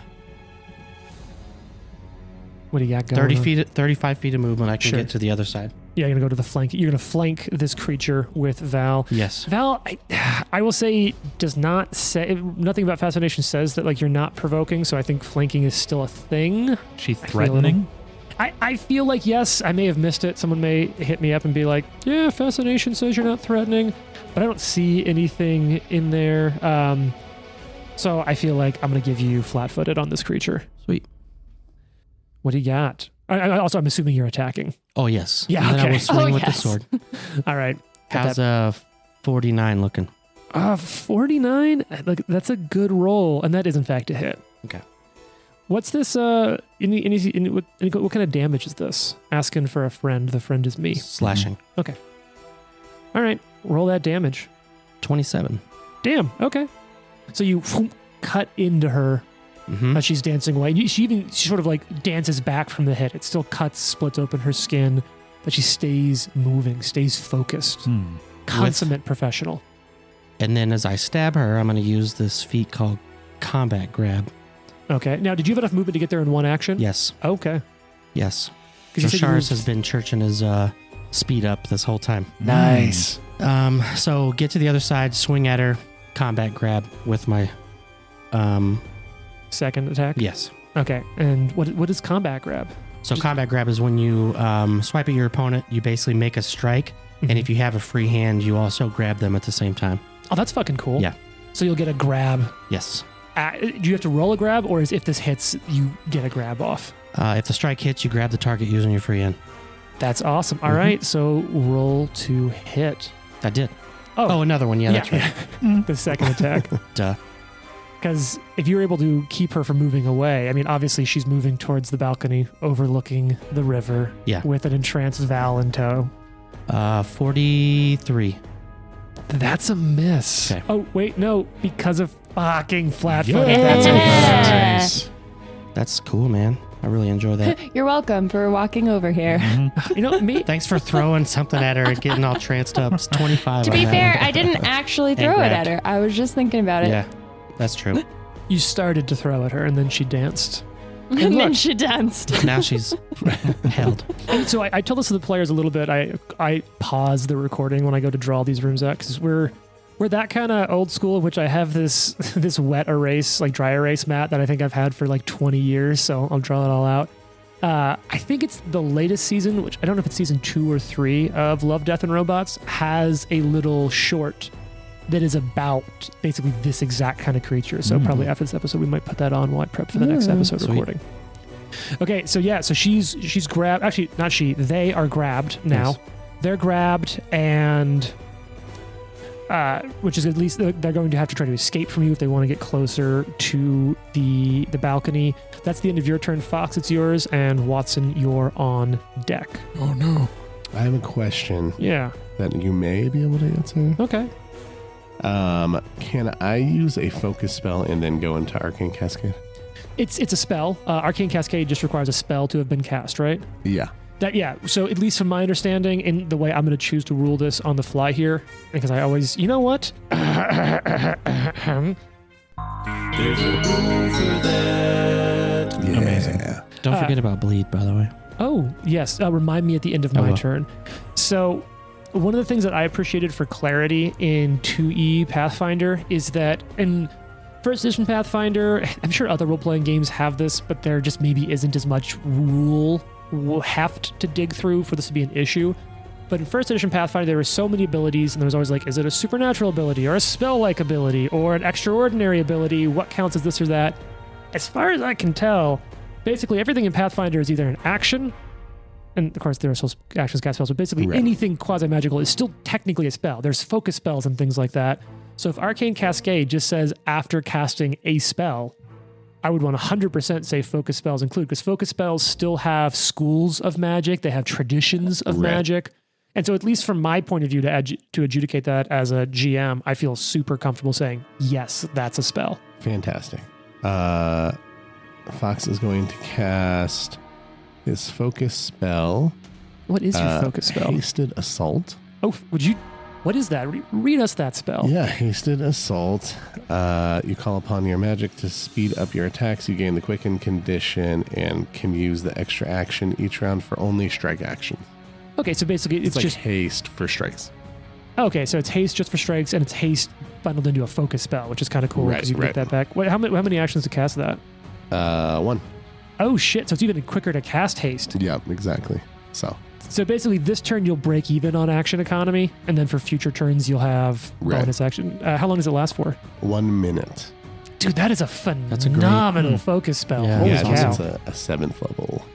What do you got going on? 35 feet of movement, I can Sure. get to the other side. Yeah, you're going to go to the flank. You're going to flank this creature with Val. Yes. Val, I will say, does not say, nothing about fascination says that like you're not provoking, so I think flanking is still a thing. She feel threatening? I feel like, yes, I may have missed it. Someone may hit me up and be like, yeah, fascination says you're not threatening, but I don't see anything in there. So I feel like I'm going to give you flat-footed on this creature. Sweet. What do you got? Also, I'm assuming you're attacking. Oh, yes. Yeah, And then okay. I will swing Oh, with the yes. sword. All right. How's 49 looking? 49? Like, that's a good roll, and that is, in fact, a hit. Okay. What's this? What kind of damage is this? Asking for a friend. The friend is me. Slashing. All right. Roll that damage. 27. Damn. Okay. So you cut into her Mm-hmm. as she's dancing away. She sort of like dances back from the hit. It still cuts, splits open her skin, but she stays moving, stays focused. Consummate professional. And then as I stab her, I'm going to use this feat called combat grab. Okay. Now, did you have enough movement to get there in one action? Yes. Okay. Yes. 'Cause you said you Charis moved- has been churching his speed up this whole time. Nice. So get to the other side, swing at her, combat grab with my Second attack? yes. Okay. And what is combat grab? So combat grab is when you swipe at your opponent, you basically make a strike, and if you have a free hand, you also grab them at the same time. Oh, that's fucking cool. Yeah. So you'll get a grab. Yes. Do you have to roll a grab, or is if this hits, you get a grab off? If the strike hits, you grab the target using your free hand. That's awesome. All right. So roll to hit. I did. Oh. Oh, another one. Yeah, that's right. The second attack. Duh. Because if you're able to keep her from moving away, I mean, obviously she's moving towards the balcony overlooking the river Yeah. with an entranced Val in tow. 43. That's a miss. Okay. Oh, wait, no, because of fucking flat-footed. Yeah. That's a Yeah. miss. That's cool, man. I really enjoy that. You're welcome for walking over here. You know, me. Thanks for throwing something at her and getting all tranced up. It's 25. To on be that fair, one. I didn't actually And throw it grabbed. at her. I was just thinking about it. Yeah, that's true. You started to throw at her, and then she danced. And look. then she danced. Now she's held. And so I tell this to the players a little bit. I pause the recording when I go to draw these rooms out because we're that kind of old school of which I have this wet erase, like dry erase mat that I think I've had for like 20 years. So I'll draw it all out. I think it's the latest season, which I don't know if it's season 2 or 3 of Love, Death, and Robots, has a little short that is about basically this exact kind of creature. So probably after this episode, we might put that on while I prep for the next episode Sweet. recording. Okay, so yeah, so she's grabbed. Actually, not she. They are grabbed now. Yes. They're grabbed, and which is at least they're going to have to try to escape from you if they want to get closer to the balcony. That's the end of your turn, Fox. It's yours, and Watson, you're on deck. Oh no. I have a question Yeah. that you may be able to answer. Okay. Can I use a focus spell and then go into Arcane Cascade? It's a spell. Arcane Cascade just requires a spell to have been cast, right? Yeah. So at least from my understanding, in the way I'm going to choose to rule this on the fly here, because I always, you know what? There's a rule for that. Yeah. Amazing. Don't forget about bleed, by the way. Oh, yes. Remind me at the end of I my will. turn. So one of the things that I appreciated for clarity in 2E Pathfinder is that in First Edition Pathfinder, I'm sure other role-playing games have this, but there just maybe isn't as much rule heft to dig through for this to be an issue. But in First Edition Pathfinder, there were so many abilities, and there was always like, is it a supernatural ability, or a spell-like ability, or an extraordinary ability? What counts as this or that? As far as I can tell, basically everything in Pathfinder is either an action, and of course there are still actions, cast spells, but basically Right. anything quasi-magical is still technically a spell. There's focus spells and things like that. So if Arcane Cascade just says after casting a spell, I would 100% say focus spells include, because focus spells still have schools of magic, they have traditions of Right. magic. And so at least from my point of view to adjudicate that as a GM, I feel super comfortable saying, yes, that's a spell. Fantastic. Fox is going to cast his focus spell. What is your focus spell? Hasted Assault. Oh, what is that? Read us that spell. Yeah, Hasted Assault. You call upon your magic to speed up your attacks. You gain the quicken condition and can use the extra action each round for only strike action. Okay, so basically it's like just haste for strikes. okay. So it's haste just for strikes, and it's haste bundled into a focus spell, which is kind of cool because you can get that back. Wait, how many actions to cast that? 1. Oh shit! So it's even quicker to cast haste. Yeah, exactly. So basically, this turn you'll break even on action economy, and then for future turns you'll have Right. bonus action. How long does it last for? 1 minute. Dude, that is a That's a great- phenomenal focus spell. Yeah. Holy Yeah, cow! it's a 7th level,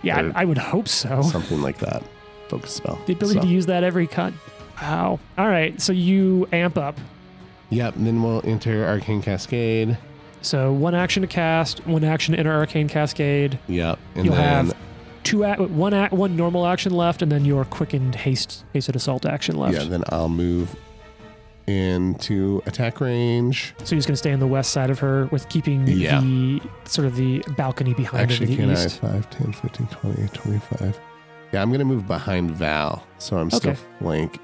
Yeah, or I would hope so. something like that. Focus spell. The ability to use that every cut. Wow. All right, so you amp up. Yep, and then we'll enter Arcane Cascade. So 1 action to cast, 1 action to enter Arcane Cascade. Yep, and You'll then have one normal action left, and then your quickened hasted assault action left. yeah, then I'll move into attack range. So you're just gonna stay on the west side of her with keeping Yeah. the sort of the balcony behind her to Actually, the can east. I 5, 10, 15, 20, 25? Yeah, I'm going to move behind Val, so I'm still Okay. flank,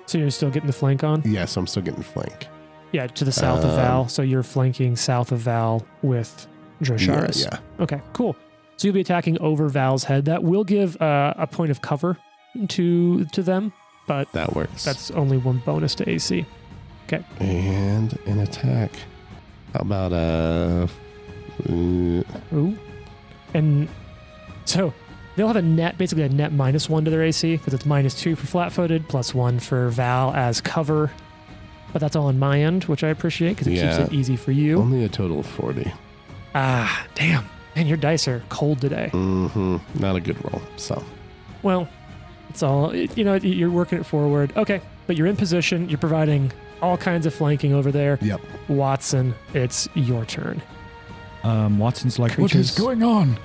So you're still getting the flank on? yeah, so I'm still getting flank. Yeah, to the south of Val. So you're flanking south of Val with Drosharis. Yeah. Okay, cool. So you'll be attacking over Val's head. That will give a point of cover to them, but That works. that's only 1 bonus to AC. And an attack. How about Ooh. And so they'll have basically a net -1 to their AC, because it's -2 for flat-footed, +1 for Val as cover. But that's all on my end, which I appreciate, because it keeps Yeah. it easy for you. only a total of 40? Ah, damn. Man, your dice are cold today. Mm-hmm. Not a good roll. So Well, it's all, you're working it forward. Okay, but you're in position. You're providing all kinds of flanking over there. Yep. Watson, it's your turn. Watson's like, What is creatures. going on?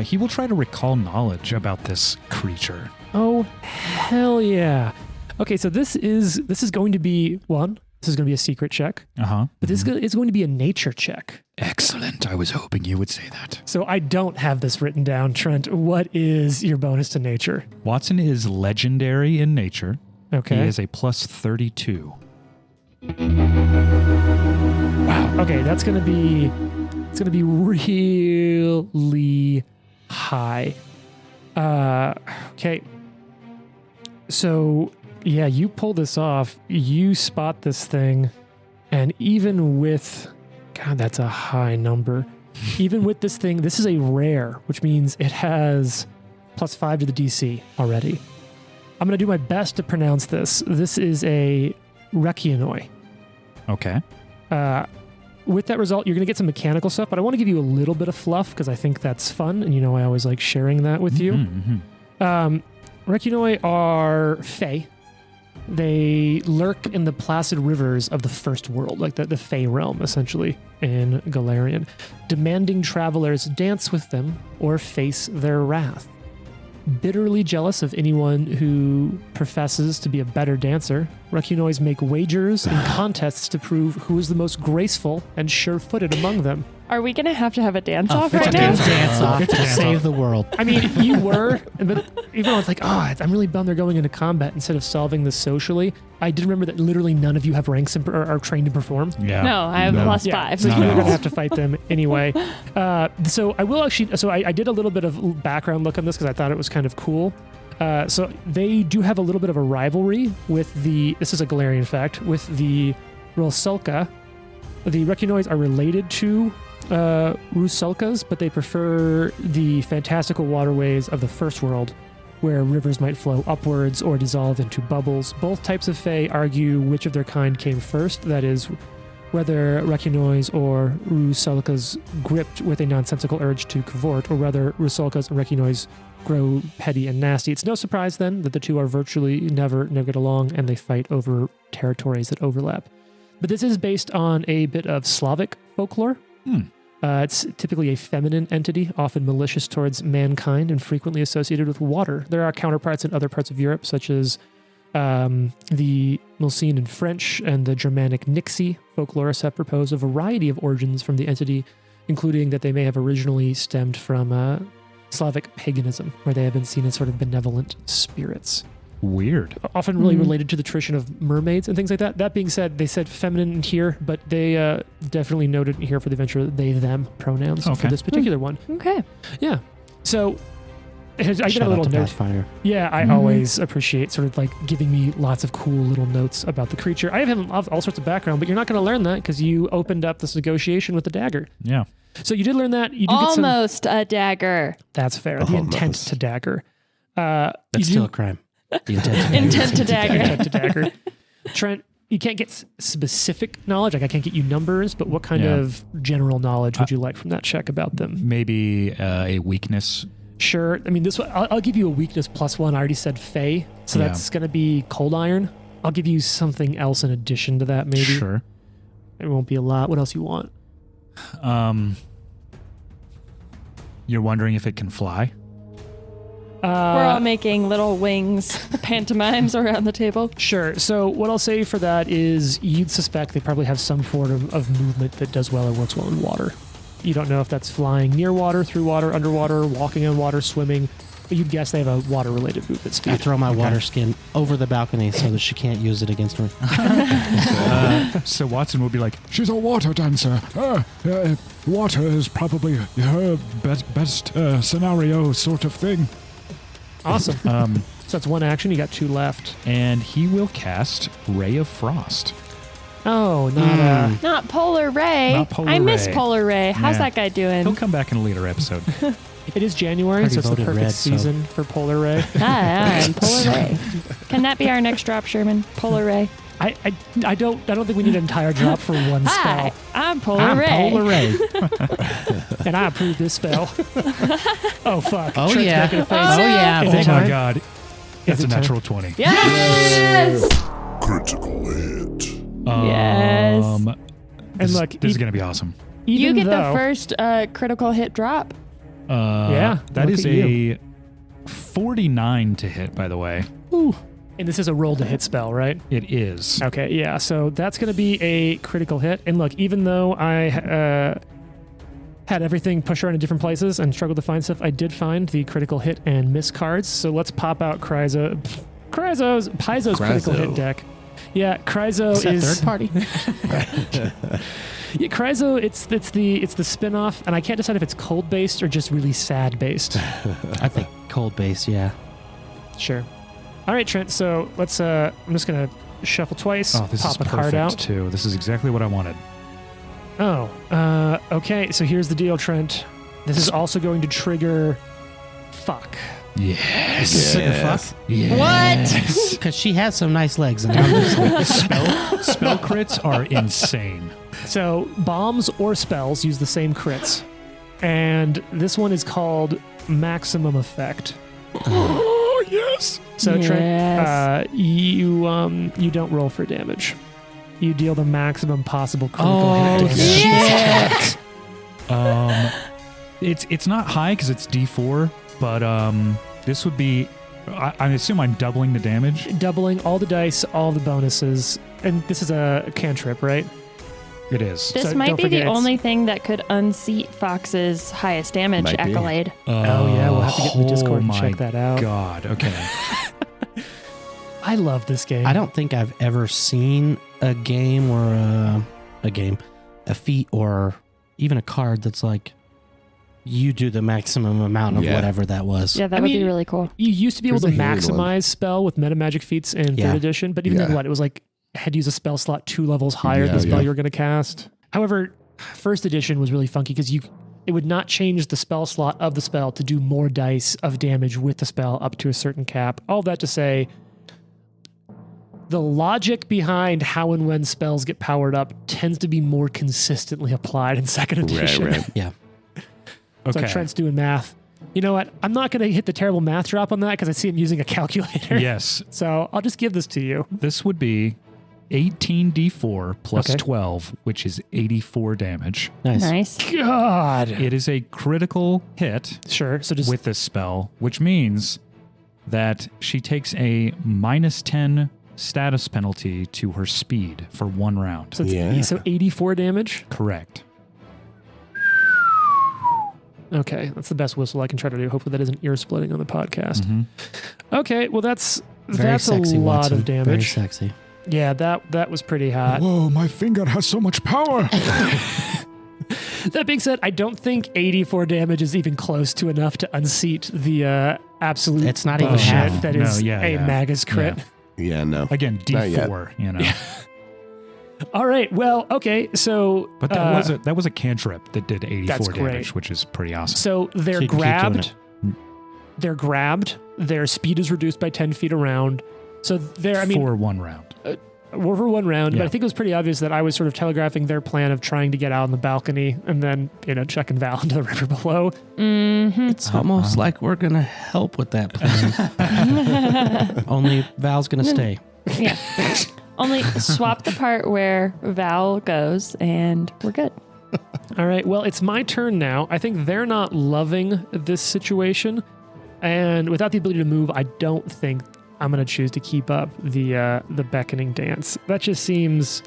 He will try to recall knowledge about this creature. Oh, hell yeah. Okay, so this is going to be this is going to be a secret check, Uh-huh. but this is going to be a nature check. Excellent. I was hoping you would say that. So I don't have this written down, Trent. What is your bonus to nature? Watson is legendary in nature. Okay. He is a +32. Wow. Okay, it's going to be really high. Okay. So, yeah, you pull this off. You spot this thing, and even with God, that's a high number. Even with this thing, this is a rare, which means it has +5 to the DC already. I'm going to do my best to pronounce this. This is a Requionoi. Okay. With that result, you're going to get some mechanical stuff, but I want to give you a little bit of fluff because I think that's fun, and I always like sharing that with you. Mhm, mhm. Requionoi are Fae, They lurk in the placid rivers of the first world, like the Fey realm, essentially, in Galarian, demanding travelers dance with them or face their wrath. Bitterly jealous of anyone who professes to be a better dancer, Recunoids make wagers and contests to prove who is the most graceful and sure-footed among them. Are we going to have a dance-off right now? Dance off to save the world. I mean, you were, but even though it's like, I'm really bummed they're going into combat instead of solving this socially, I did remember that literally none of you have ranks and are trained to perform. Yeah. No, I have +5. So you're going to have to fight them anyway. So I will actually, I did a little bit of background look on this because I thought it was kind of cool. So they do have a little bit of a rivalry with this is a Galarian fact, with the Rusalka. The Recunoids are related to Rusalkas, but they prefer the fantastical waterways of the first world, where rivers might flow upwards or dissolve into bubbles. Both types of Fae argue which of their kind came first, that is, whether Recunoids or Rusalkas gripped with a nonsensical urge to cavort, or whether Rusalkas and Recunoids grow petty and nasty. It's no surprise then that the two are virtually never get along, and they fight over territories that overlap. But this is based on a bit of Slavic folklore. It's typically a feminine entity, often malicious towards mankind and frequently associated with water. There are counterparts in other parts of Europe, such as the Milesian in French and the Germanic Nixie. Folklorists have proposed a variety of origins from the entity, including that they may have originally stemmed from Slavic paganism, where they have been seen as sort of benevolent spirits. Weird. Often really related to the tradition of mermaids and things like that. That being said, they said feminine in here, but they definitely noted here for the adventure they, them pronouns for this particular one. Okay. Yeah. So I did Shout a little out to note. Pathfinder. Yeah, I always appreciate sort of like giving me lots of cool little notes about the creature. I have all sorts of background, but you're not going to learn that because you opened up this negotiation with the dagger. Yeah. So you did learn that. You do Almost a dagger. That's fair. The intent to dagger. That's still a crime. The Intent to dagger. Intent to dagger. Trent, you can't get specific knowledge. Like I can't get you numbers, but what kind of general knowledge would you like from that check about them? Maybe a weakness. Sure. I mean, this one, I'll give you a weakness +1. I already said Fey, so that's going to be cold iron. I'll give you something else in addition to that, maybe. Sure. It won't be a lot. What else you want? You're wondering if it can fly? We're all making little wings pantomimes around the table. Sure. So what I'll say for that is you'd suspect they probably have some form of movement that does well or works well in water. You don't know if that's flying near water, through water, underwater, walking on water, swimming, but you'd guess they have a water-related movement speed. I throw my water skin over the balcony so that she can't use it against me. So Watson will be like, she's a water dancer. Water is probably her best scenario sort of thing. Awesome. So that's one action. You got 2 left. And he will cast Ray of Frost. Oh, Not Polar Ray. Not Polar I miss Ray. Polar Ray. How's Yeah. that guy doing? He'll come back in a later episode. It is January, Already so it's the voted perfect red, so- season for Polar Ray. I'm Polar Ray. Can that be our next drop, Sherman? Polar Ray. I don't think we need an entire drop for one Hi, spell. I'm Polar I'm Ray. Polar Ray. And I approve this spell. Oh, fuck. Oh, Trent's yeah. making a face. Oh, yeah. Is Oh it my time? god. That's it a time? natural 20. Yes! Critical hit. Yes. And look, this is going to be awesome. You even get though, the first critical hit drop. Yeah, That look is at a 49 to hit, by the way. and this is a roll to hit spell, right? It is. Okay, yeah. So that's going to be a critical hit. And look, even though I had everything pushed around in different places and struggled to find stuff, I did find the critical hit and miss cards. So let's pop out Paizo's critical hit deck. Yeah, Kryzo Is that is third party? Yeah, Kryzo, it's the spin-off, and I can't decide if it's cold based or just really sad based. I think cold base, yeah. Sure. All right, Trent. So let's. I'm just gonna shuffle twice. Oh, this pop is a perfect card out. too. This is exactly what I wanted. Oh. Okay. So here's the deal, Trent. This is also going to trigger. Fuck. Yes. Yes. Yes. Because she has some nice legs. And I'm just like, Spell crits are insane. So bombs or spells use the same crits, and this one is called Maximum Effect. yes. So Trent, Yes. you don't roll for damage. You deal the maximum possible critical hit damage. It's not high because it's D4, but this would be. I assume I'm doubling the damage. Doubling all the dice, all the bonuses, and this is a cantrip, right? It is. This So might don't be forget the it's- only thing that could unseat Fox's highest damage Might be. accolade. Oh yeah, we'll have to get in the Discord and my check that out. God. Okay. I love this game. I don't think I've ever seen a game or a feat or even a card that's like you do the maximum amount of Yeah. whatever that was. Yeah, that I would mean, be really cool. You used to be able to There's a healing maximize one. spell with meta magic feats in Yeah. 3rd edition, but even then, Yeah. what? It was like had to use a spell slot 2 levels higher than Yeah, the spell yeah. you were going to cast. However, 1st edition was really funky because it would not change the spell slot of the spell to do more dice of damage with the spell up to a certain cap. All that to say, the logic behind how and when spells get powered up tends to be more consistently applied in 2nd edition. Right. Yeah. So Okay. Trent's doing math. You know what? I'm not going to hit the terrible math drop on that because I see him using a calculator. Yes. So I'll just give this to you. This would be 18d4 plus Okay. 12, which is 84 damage. Nice. Nice. God. It is a critical hit Sure. So just with this spell, which means that she takes a -10 status penalty to her speed for 1 round. so, it's, Yeah. so 84 damage. Correct. Okay, that's the best whistle I can try to do. Hopefully that isn't ear splitting on the podcast. Mhm. Okay, well that's Very sexy, a lot Watson. of Very damage. sexy. Yeah, that was pretty hot. Whoa, my finger has so much power. That being said, I don't think 84 damage is even close to enough to unseat the absolute It's not even bullshit half. that No, is yeah, a yeah. Magus crit. Yeah, no. Again, Not yet. D4, you know. All right, well, okay, so But that was a cantrip that did 84 That's great. damage, which is pretty awesome. so they're So you can keep doing grabbed. They're grabbed. Their speed is reduced by 10 feet around. So they're, I mean, for 1 round. we're for 1 round, but Yeah. I think it was pretty obvious that I was sort of telegraphing their plan of trying to get out on the balcony and then, chucking Val into the river below. Mm-hmm. It's almost like we're going to help with that plan. Only Val's going to stay. Yeah. Only swap the part where Val goes and we're good. All right, well, it's my turn now. I think they're not loving this situation. And without the ability to move, I don't think I'm going to choose to keep up the beckoning dance. That seems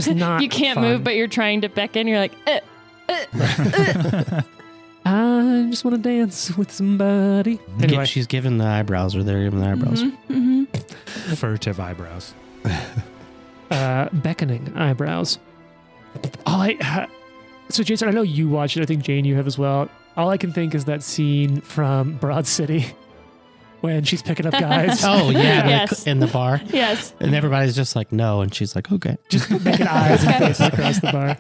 not You can't fun. move, but you're trying to beckon. You're like, I just want to dance with somebody. Anyway, She's giving the eyebrows, or they're giving the eyebrows. Furtive eyebrows. beckoning eyebrows. So Jason, I know you watched it. I think Jane, you have as well. All I can think is that scene from Broad City when she's picking up guys. Oh, yeah. Yes. In the bar. yes. And everybody's just like, no. And she's like, okay. Just making eyes and faces across the bar.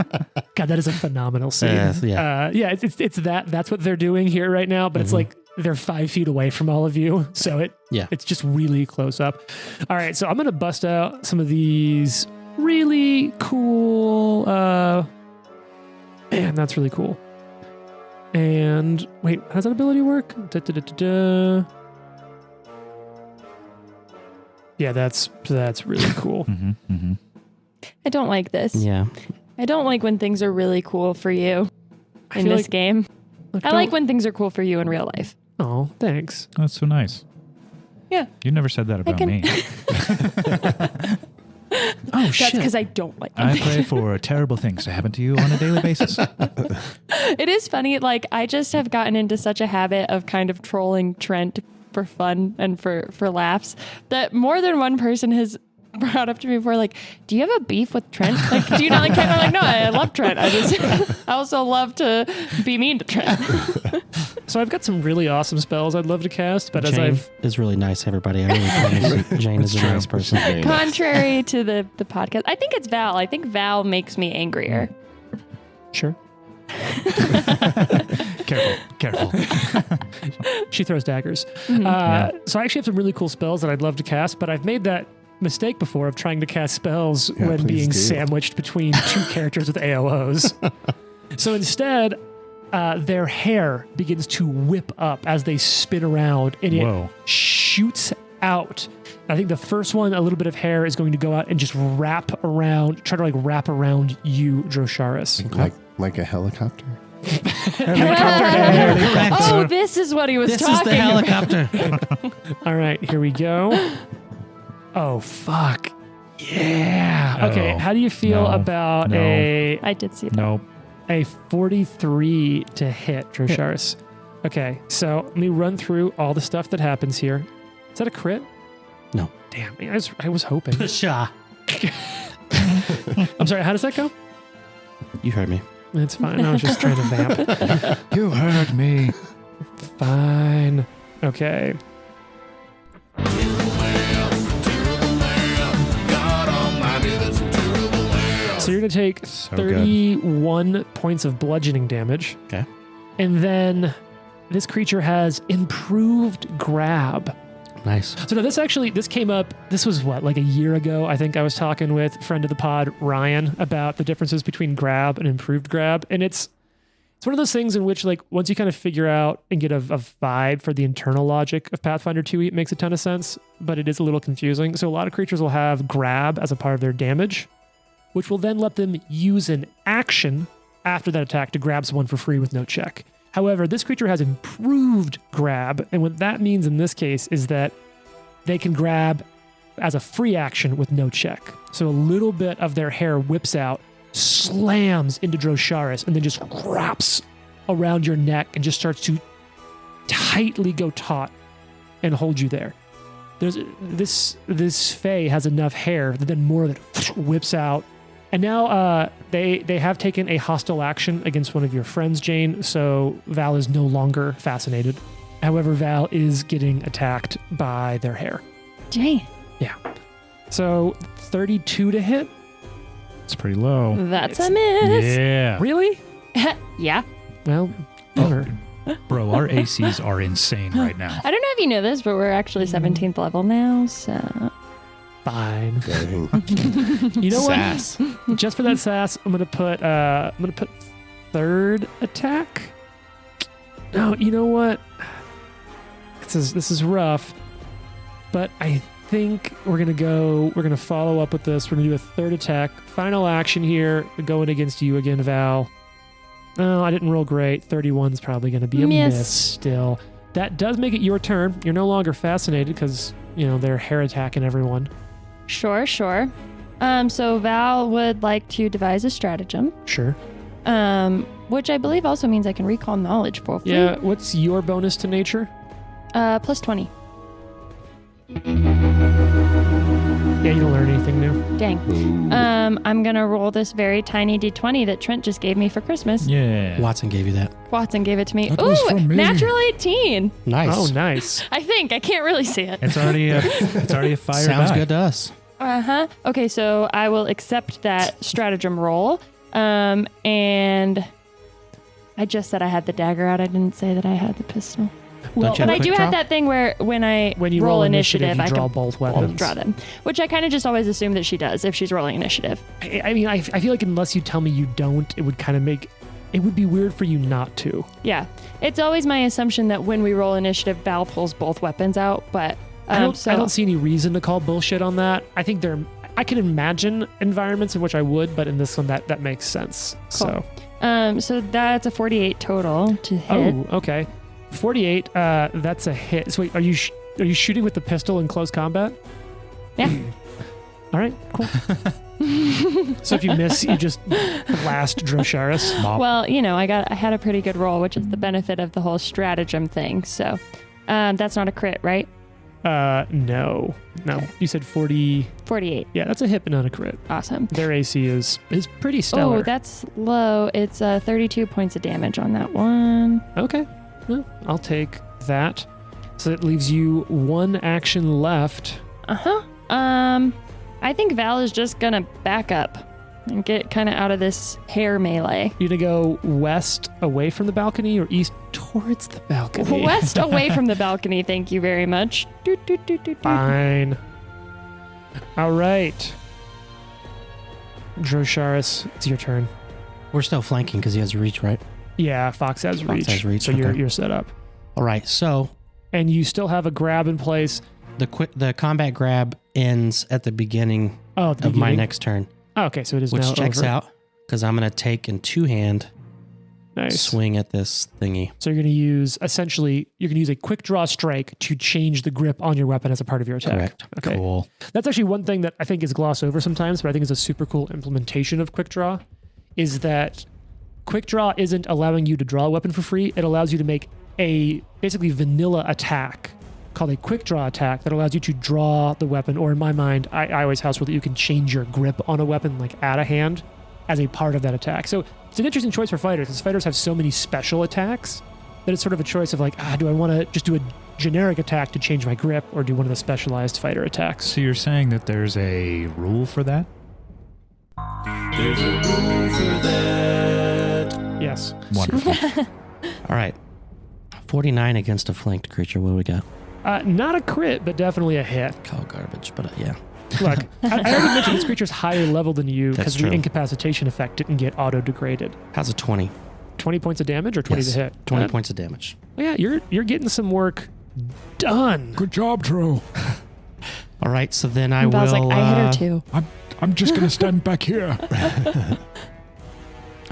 God, that is a phenomenal scene. Yeah. It's that. That's what they're doing here right now. But it's like they're 5 feet away from all of you, so it's just really close up. All right, so I'm gonna bust out some of these really cool. Man, that's really cool. And wait, how does that ability work? Yeah, that's really cool. I don't like this. Yeah. I don't like when things are really cool for you in feel this like- game. I like when things are cool for you in real life. Oh, thanks. That's so nice. Yeah. You never said that about can- me. Oh That's shit. because I don't like when I things pray for terrible things to happen to you on a daily basis. It is funny. Like, I just have gotten into such a habit of kind of trolling Trent for fun and for laughs that more than one person has brought up to me before, like, do you have a beef with Trent? Like, do you not like Trent? I'm like, no, I love Trent. I also love to be mean to Trent. So I've got some really awesome spells I'd love to cast, but as Jane I've is really nice, everybody. I really promise Jane is a nice person. Very nice. Contrary to the podcast, I think it's Val. I think Val makes me angrier. sure. Careful. She throws daggers. Yeah. So I actually have some really cool spells that I'd love to cast, but I've made that mistake before of trying to cast spells when please being do. sandwiched between two characters with AOs. So instead, their hair begins to whip up as they spin around, and Whoa. it shoots out. I think the first one, a little bit of hair is going to go out and just wrap around you, Drosharis. Like a helicopter. Helicopter hair. Correct. Oh, this is what he was This is talking the about. helicopter. All right, here we go. Oh, fuck. Yeah. Okay, Oh, how do you feel no, about no. I did see that. Nope. a 43 to hit, Drosharis? Okay, so let me run through all the stuff that happens here. Is that a crit? No. Damn, I was hoping. Pshaw. I'm sorry, how does that go? You heard me. It's fine. I was just trying to vamp. You heard me. Fine. Okay. So you're going to take So good. 31 points of bludgeoning damage. Okay. And then this creature has improved grab. Nice. So no, this came up, this was what, like a year ago? I think I was talking with friend of the pod, Ryan, about the differences between grab and improved grab. And it's one of those things in which, like, once you kind of figure out and get a vibe for the internal logic of Pathfinder 2e, it makes a ton of sense, but it is a little confusing. So a lot of creatures will have grab as a part of their damage, which will then let them use an action after that attack to grab someone for free with no check. However, this creature has improved grab, and what that means in this case is that they can grab as a free action with no check. So a little bit of their hair whips out, slams into Drosharis, and then just wraps around your neck and just starts to tightly go taut and hold you there. There's this Fae has enough hair that then more of it whips out. And now they have taken a hostile action against one of your friends, Jane, so Val is no longer fascinated. However, Val is getting attacked by their hair. Dang. Yeah. So 32 to hit? It's pretty low. That's a miss. Yeah. Really? Yeah. Well, bummer. Bro, our ACs are insane right now. I don't know if you know this, but we're actually 17th level now, so. Fine. Dang. You know Sass. what? Just for that sass, I'm gonna put third attack. No, you know what? This is rough, but I think we're gonna follow up with this. We're gonna do a third attack. Final action here, going against you again, Val. Oh, I didn't roll great. 31's probably gonna be a miss still. That does make it your turn. You're no longer fascinated because, you know, they're hair attacking everyone. Sure. So Val would like to devise a stratagem, Sure. which I believe also means I can recall knowledge for free. Yeah, what's your bonus to nature? Plus 20. Yeah, you don't learn anything new. Dang. Ooh. I'm gonna roll this very tiny d20 that Trent just gave me for Christmas. Yeah. Watson gave you that. Watson gave it to me. That was Ooh, from me. natural 18. Nice. Oh, nice. I think. I can't really see it. It's already a fire Sounds die. good to us. Uh-huh. Okay, so I will accept that stratagem roll. And I just said I had the dagger out. I didn't say that I had the pistol. Well, Don't you But have I quick do draw? have that thing where when you roll initiative, you I draw can both weapons. draw them, which I kind of just always assume that she does if she's rolling initiative. I mean, I feel like unless you tell me you don't, it would kind of it would be weird for you not to. Yeah, it's always my assumption that when we roll initiative, Val pulls both weapons out, but I don't see any reason to call bullshit on that. I think I can imagine environments in which I would, but in this one, that makes sense. Cool. So that's a 48 total to hit. Oh, okay. 48, that's a hit. So wait, are you shooting with the pistol in close combat? Yeah. All right, cool. So if you miss, you just blast Drosharis. Mop. Well, you know, I had a pretty good roll, which is the benefit of the whole stratagem thing. So that's not a crit, right? No. Okay. You said 40. 48. Yeah, that's a hit, but not a crit. Awesome. Their AC is pretty stellar. Oh, that's low. It's 32 points of damage on that one. Okay. Well, I'll take that. So that leaves you one action left. Uh-huh. I think Val is just gonna back up and get kind of out of this hair melee. You're gonna go west away from the balcony or east towards the balcony? West away from the balcony, thank you very much. Doot, doot, doot, doot, doot. Fine. All right. Drosharis, it's your turn. We're still flanking because he has reach, right? Yeah, Fox has reach. has reach, So okay. you're set up. All right, so And you still have a grab in place. the combat grab ends at the beginning At the of my beginning. next turn, Oh, okay, so it is which now checks over. out because I'm going to take in two-hand Nice. swing at this thingy. So you're going to use a quick draw strike to change the grip on your weapon as a part of your attack. Correct. Okay. Cool. That's actually one thing that I think is glossed over sometimes, but I think is a super cool implementation of quick draw, is that quick draw isn't allowing you to draw a weapon for free. It allows you to make a basically vanilla attack called a quick draw attack that allows you to draw the weapon, or in my mind, I always house rule that you can change your grip on a weapon like at a hand as a part of that attack. So it's an interesting choice for fighters, because fighters have so many special attacks that it's sort of a choice of like, do I want to just do a generic attack to change my grip, or do one of the specialized fighter attacks? So you're saying that there's a rule for that? There's a rule for that. Yes. Wonderful. All right. 49 against a flanked creature. What do we got? Not a crit, but definitely a hit. Call garbage, but yeah. Look, I already mentioned this creature's higher level than you That's because the true. incapacitation effect didn't get auto-degraded. How's a 20? 20 points of damage or 20 Yes, to hit? 20 points of damage. Yeah, you're getting some work done. Good job, Drew. All right, so then I And Val's will. like, I hit her too. I'm just going to stand back here. I'm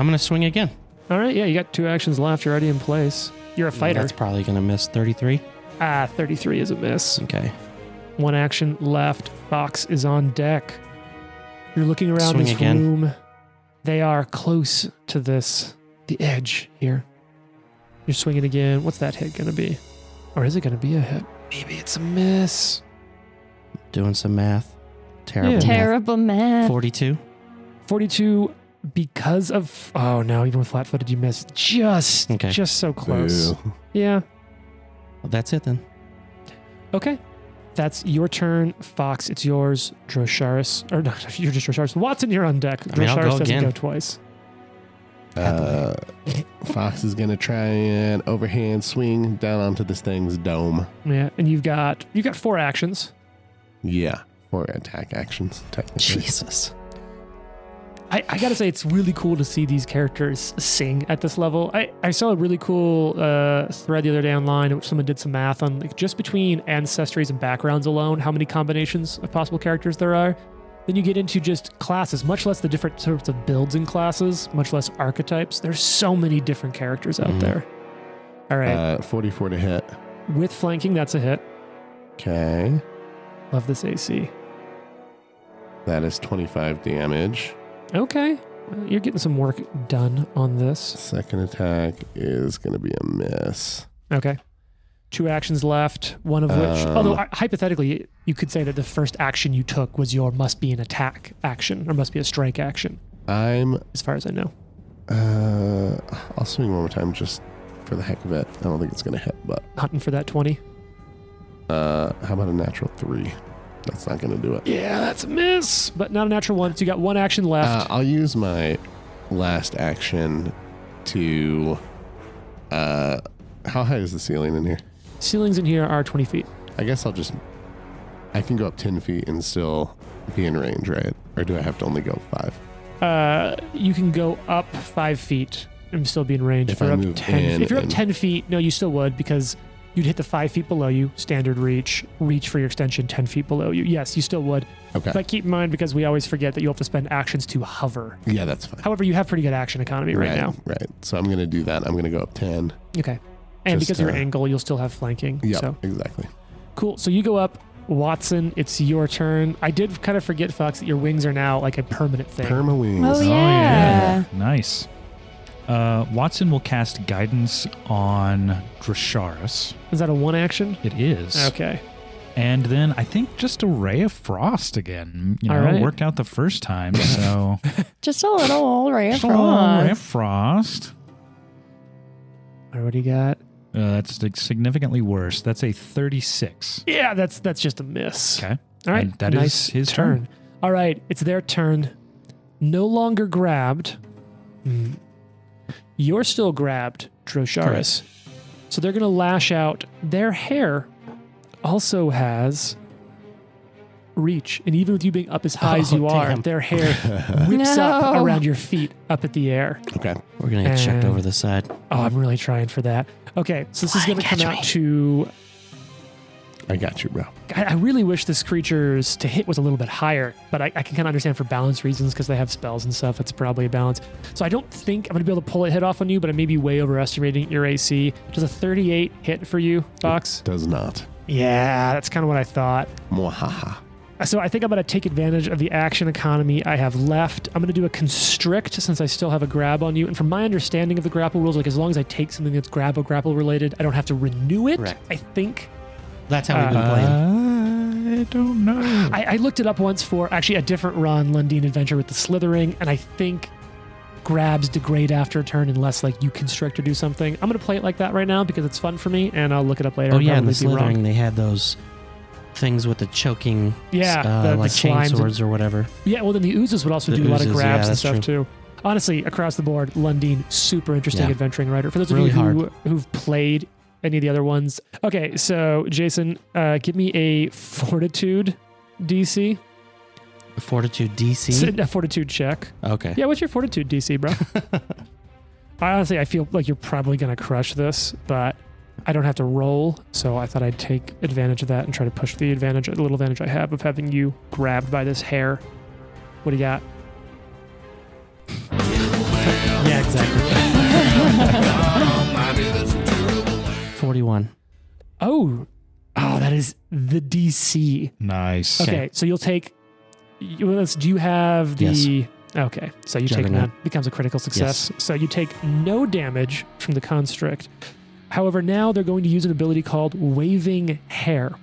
going to swing again. All right, yeah, you got 2 actions left. You're already in place. You're a fighter. That's probably going to miss 33. 33 is a miss. Okay. 1 action left. Fox is on deck. You're looking around Swing this again. room. They are close to the edge here. You're swinging again. What's that hit going to be? Or is it going to be a hit? Maybe it's a miss. Doing some math. Terrible. Yeah. Math. Terrible math. 42. 42 because of... Oh, no, even with flat-footed, you missed. Just so close. Boo. Yeah. Well, that's it then. Okay. That's your turn. Fox, it's yours. Drosharis. Or no, you're just Drosharis. Watson, you're on deck. I mean, I'll Drosharis go doesn't again. go twice. Fox is gonna try and overhand swing down onto this thing's dome. Yeah, and you've got 4 actions. Yeah, 4 attack actions technically. Jesus. I gotta say, it's really cool to see these characters sing at this level. I saw a really cool thread the other day online in which someone did some math on like just between ancestries and backgrounds alone, how many combinations of possible characters there are. Then you get into just classes, much less the different sorts of builds in classes, much less archetypes. There's so many different characters out there. All right. 44 to hit. With flanking, that's a hit. Okay, Love this AC. that is 25 damage. Okay. You're getting some work done on this. Second attack is gonna be a miss. Okay. 2 actions left, one of which, although hypothetically, you could say that the first action you took was your must be an attack action or must be a strike action, I'm as far as I know. I'll swing one more time just for the heck of it. I don't think it's gonna hit, but Hunting for that 20. how about a natural 3? That's not gonna do it. Yeah, that's a miss, but not a natural one. So you got 1 action left. I'll use my last action to how high is the ceiling in here? Ceilings in here are 20 feet. I guess I can go up 10 feet and still be in range, right? Or do I have to only go 5? You can go up 5 feet and still be in range. If you're I up move 10, in if you're up and- 10 feet, no, you still would, because you'd hit the 5 feet below you, standard reach for your extension 10 feet below you. Yes, you still would. Okay. But keep in mind, because we always forget that you have to spend actions to hover. Yeah, that's fine. However, you have pretty good action economy right now. Right. So I'm going to do that. I'm going to go up 10. Okay. And Just, because of your angle, you'll still have flanking. Yeah, So exactly. cool. So you go up. Watson, it's your turn. I did kind of forget, Fox, that your wings are now like a permanent thing. Perma wings. Oh, yeah. Nice. Watson will cast guidance on Drosharis. Is that a 1 action? It is. Okay. And then I think just a ray of frost again. All right. Worked out the first time. So Just a little old ray of just a little ray of frost. frost. All right, what do you got? That's significantly worse. That's a 36. Yeah, that's just a miss. Okay. All right. And that is nice his turn. All right, it's their turn. No longer grabbed. You're still grabbed, Drosharis. So they're going to lash out. Their hair also has reach. And even with you being up as high as you are, damn. their hair whips up No. around your feet up at the air. Okay. We're going to get checked And- over the side. Oh, I'm really trying for that. Okay, so this is going to come out to... I got you, bro. I really wish this creature's to hit was a little bit higher, but I can kind of understand for balance reasons because they have spells and stuff. It's probably a balance. So I don't think I'm going to be able to pull a hit off on you, but I may be way overestimating your AC. Does a 38 hit for you, Fox? Does not. Yeah, that's kind of what I thought. Mwahaha. So I think I'm going to take advantage of the action economy I have left. I'm going to do a constrict since I still have a grab on you. And from my understanding of the grapple rules, like as long as I take something that's grapple related, I don't have to renew it. Correct. I think. That's how we've been playing. I don't know. I looked it up once for actually a different run, Lundeen Adventure with the Slithering, and I think grabs degrade after a turn unless like you constrict or do something. I'm going to play it like that right now because it's fun for me, and I'll look it up later. Oh yeah, in the Probably be wrong. Slithering, they had those things with the choking, Yeah, like the slimes chainswords or whatever. Yeah, well then the oozes would also The do a lot of oozes, grabs yeah, and that's stuff too. Honestly, across the board, Lundeen, super interesting Yeah. adventuring writer. For those of Really you who've played any of the other ones. Okay, so Jason, give me a fortitude DC. A fortitude DC? A fortitude check. Okay. Yeah, what's your fortitude DC, bro? Honestly, I feel like you're probably going to crush this, but I don't have to roll, so I thought I'd take advantage of that and try to push the little advantage I have of having you grabbed by this hair. What do you got? Yeah, exactly. 41. Oh, that is the DC. Nice. Okay, so you'll take. Do you have the? Yes. Okay, so you take Juggernaut. that. Becomes a critical success. So you take no damage from the constrict. However, now they're going to use an ability called Waving Hair.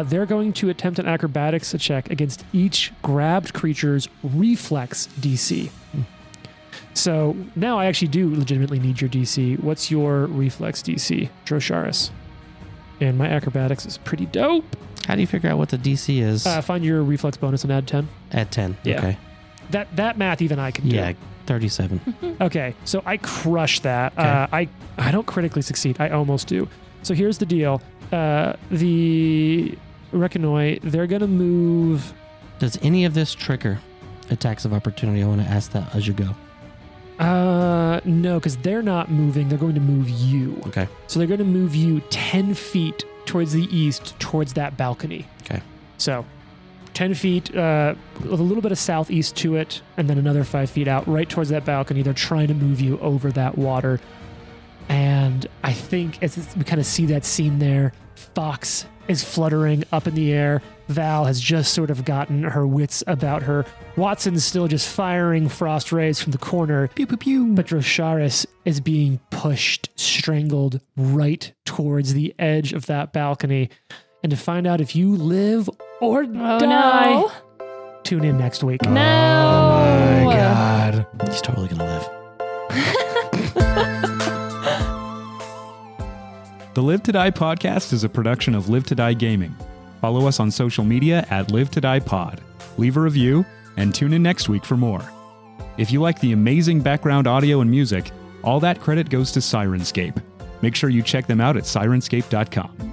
They're going to attempt an acrobatics check against each grabbed creature's reflex DC. So now I actually do legitimately need your DC. What's your reflex DC, Drosharis? And my acrobatics is pretty dope. How do you figure out what the DC is? Find your reflex bonus and add 10. At 10. Yeah. Okay. That math even I can do. Yeah, 37. Okay, so I crush that. Okay. I don't critically succeed. I almost do. So here's the deal. The Reconnoy, they're going to move... Does any of this trigger attacks of opportunity? I want to ask that as you go. No, because they're not moving. They're going to move you. Okay. So they're going to move you 10 feet towards the east, towards that balcony. Okay. So 10 feet, with a little bit of southeast to it, and then another 5 feet out, right towards that balcony. They're trying to move you over that water. And I think as we kind of see that scene there, Fox is fluttering up in the air. Val has just sort of gotten her wits about her. Watson's still just firing frost rays from the corner. Pew, pew, pew. But Drosharis is being pushed, strangled right towards the edge of that balcony. And to find out if you live or Oh die, no. tune in next week. No. Oh my God. He's totally going to live. The Live to Die podcast is a production of Live to Die Gaming. Follow us on social media at Live to Die Pod. Leave a review and tune in next week for more. If you like the amazing background audio and music, all that credit goes to Syrinscape. Make sure you check them out at Syrinscape.com.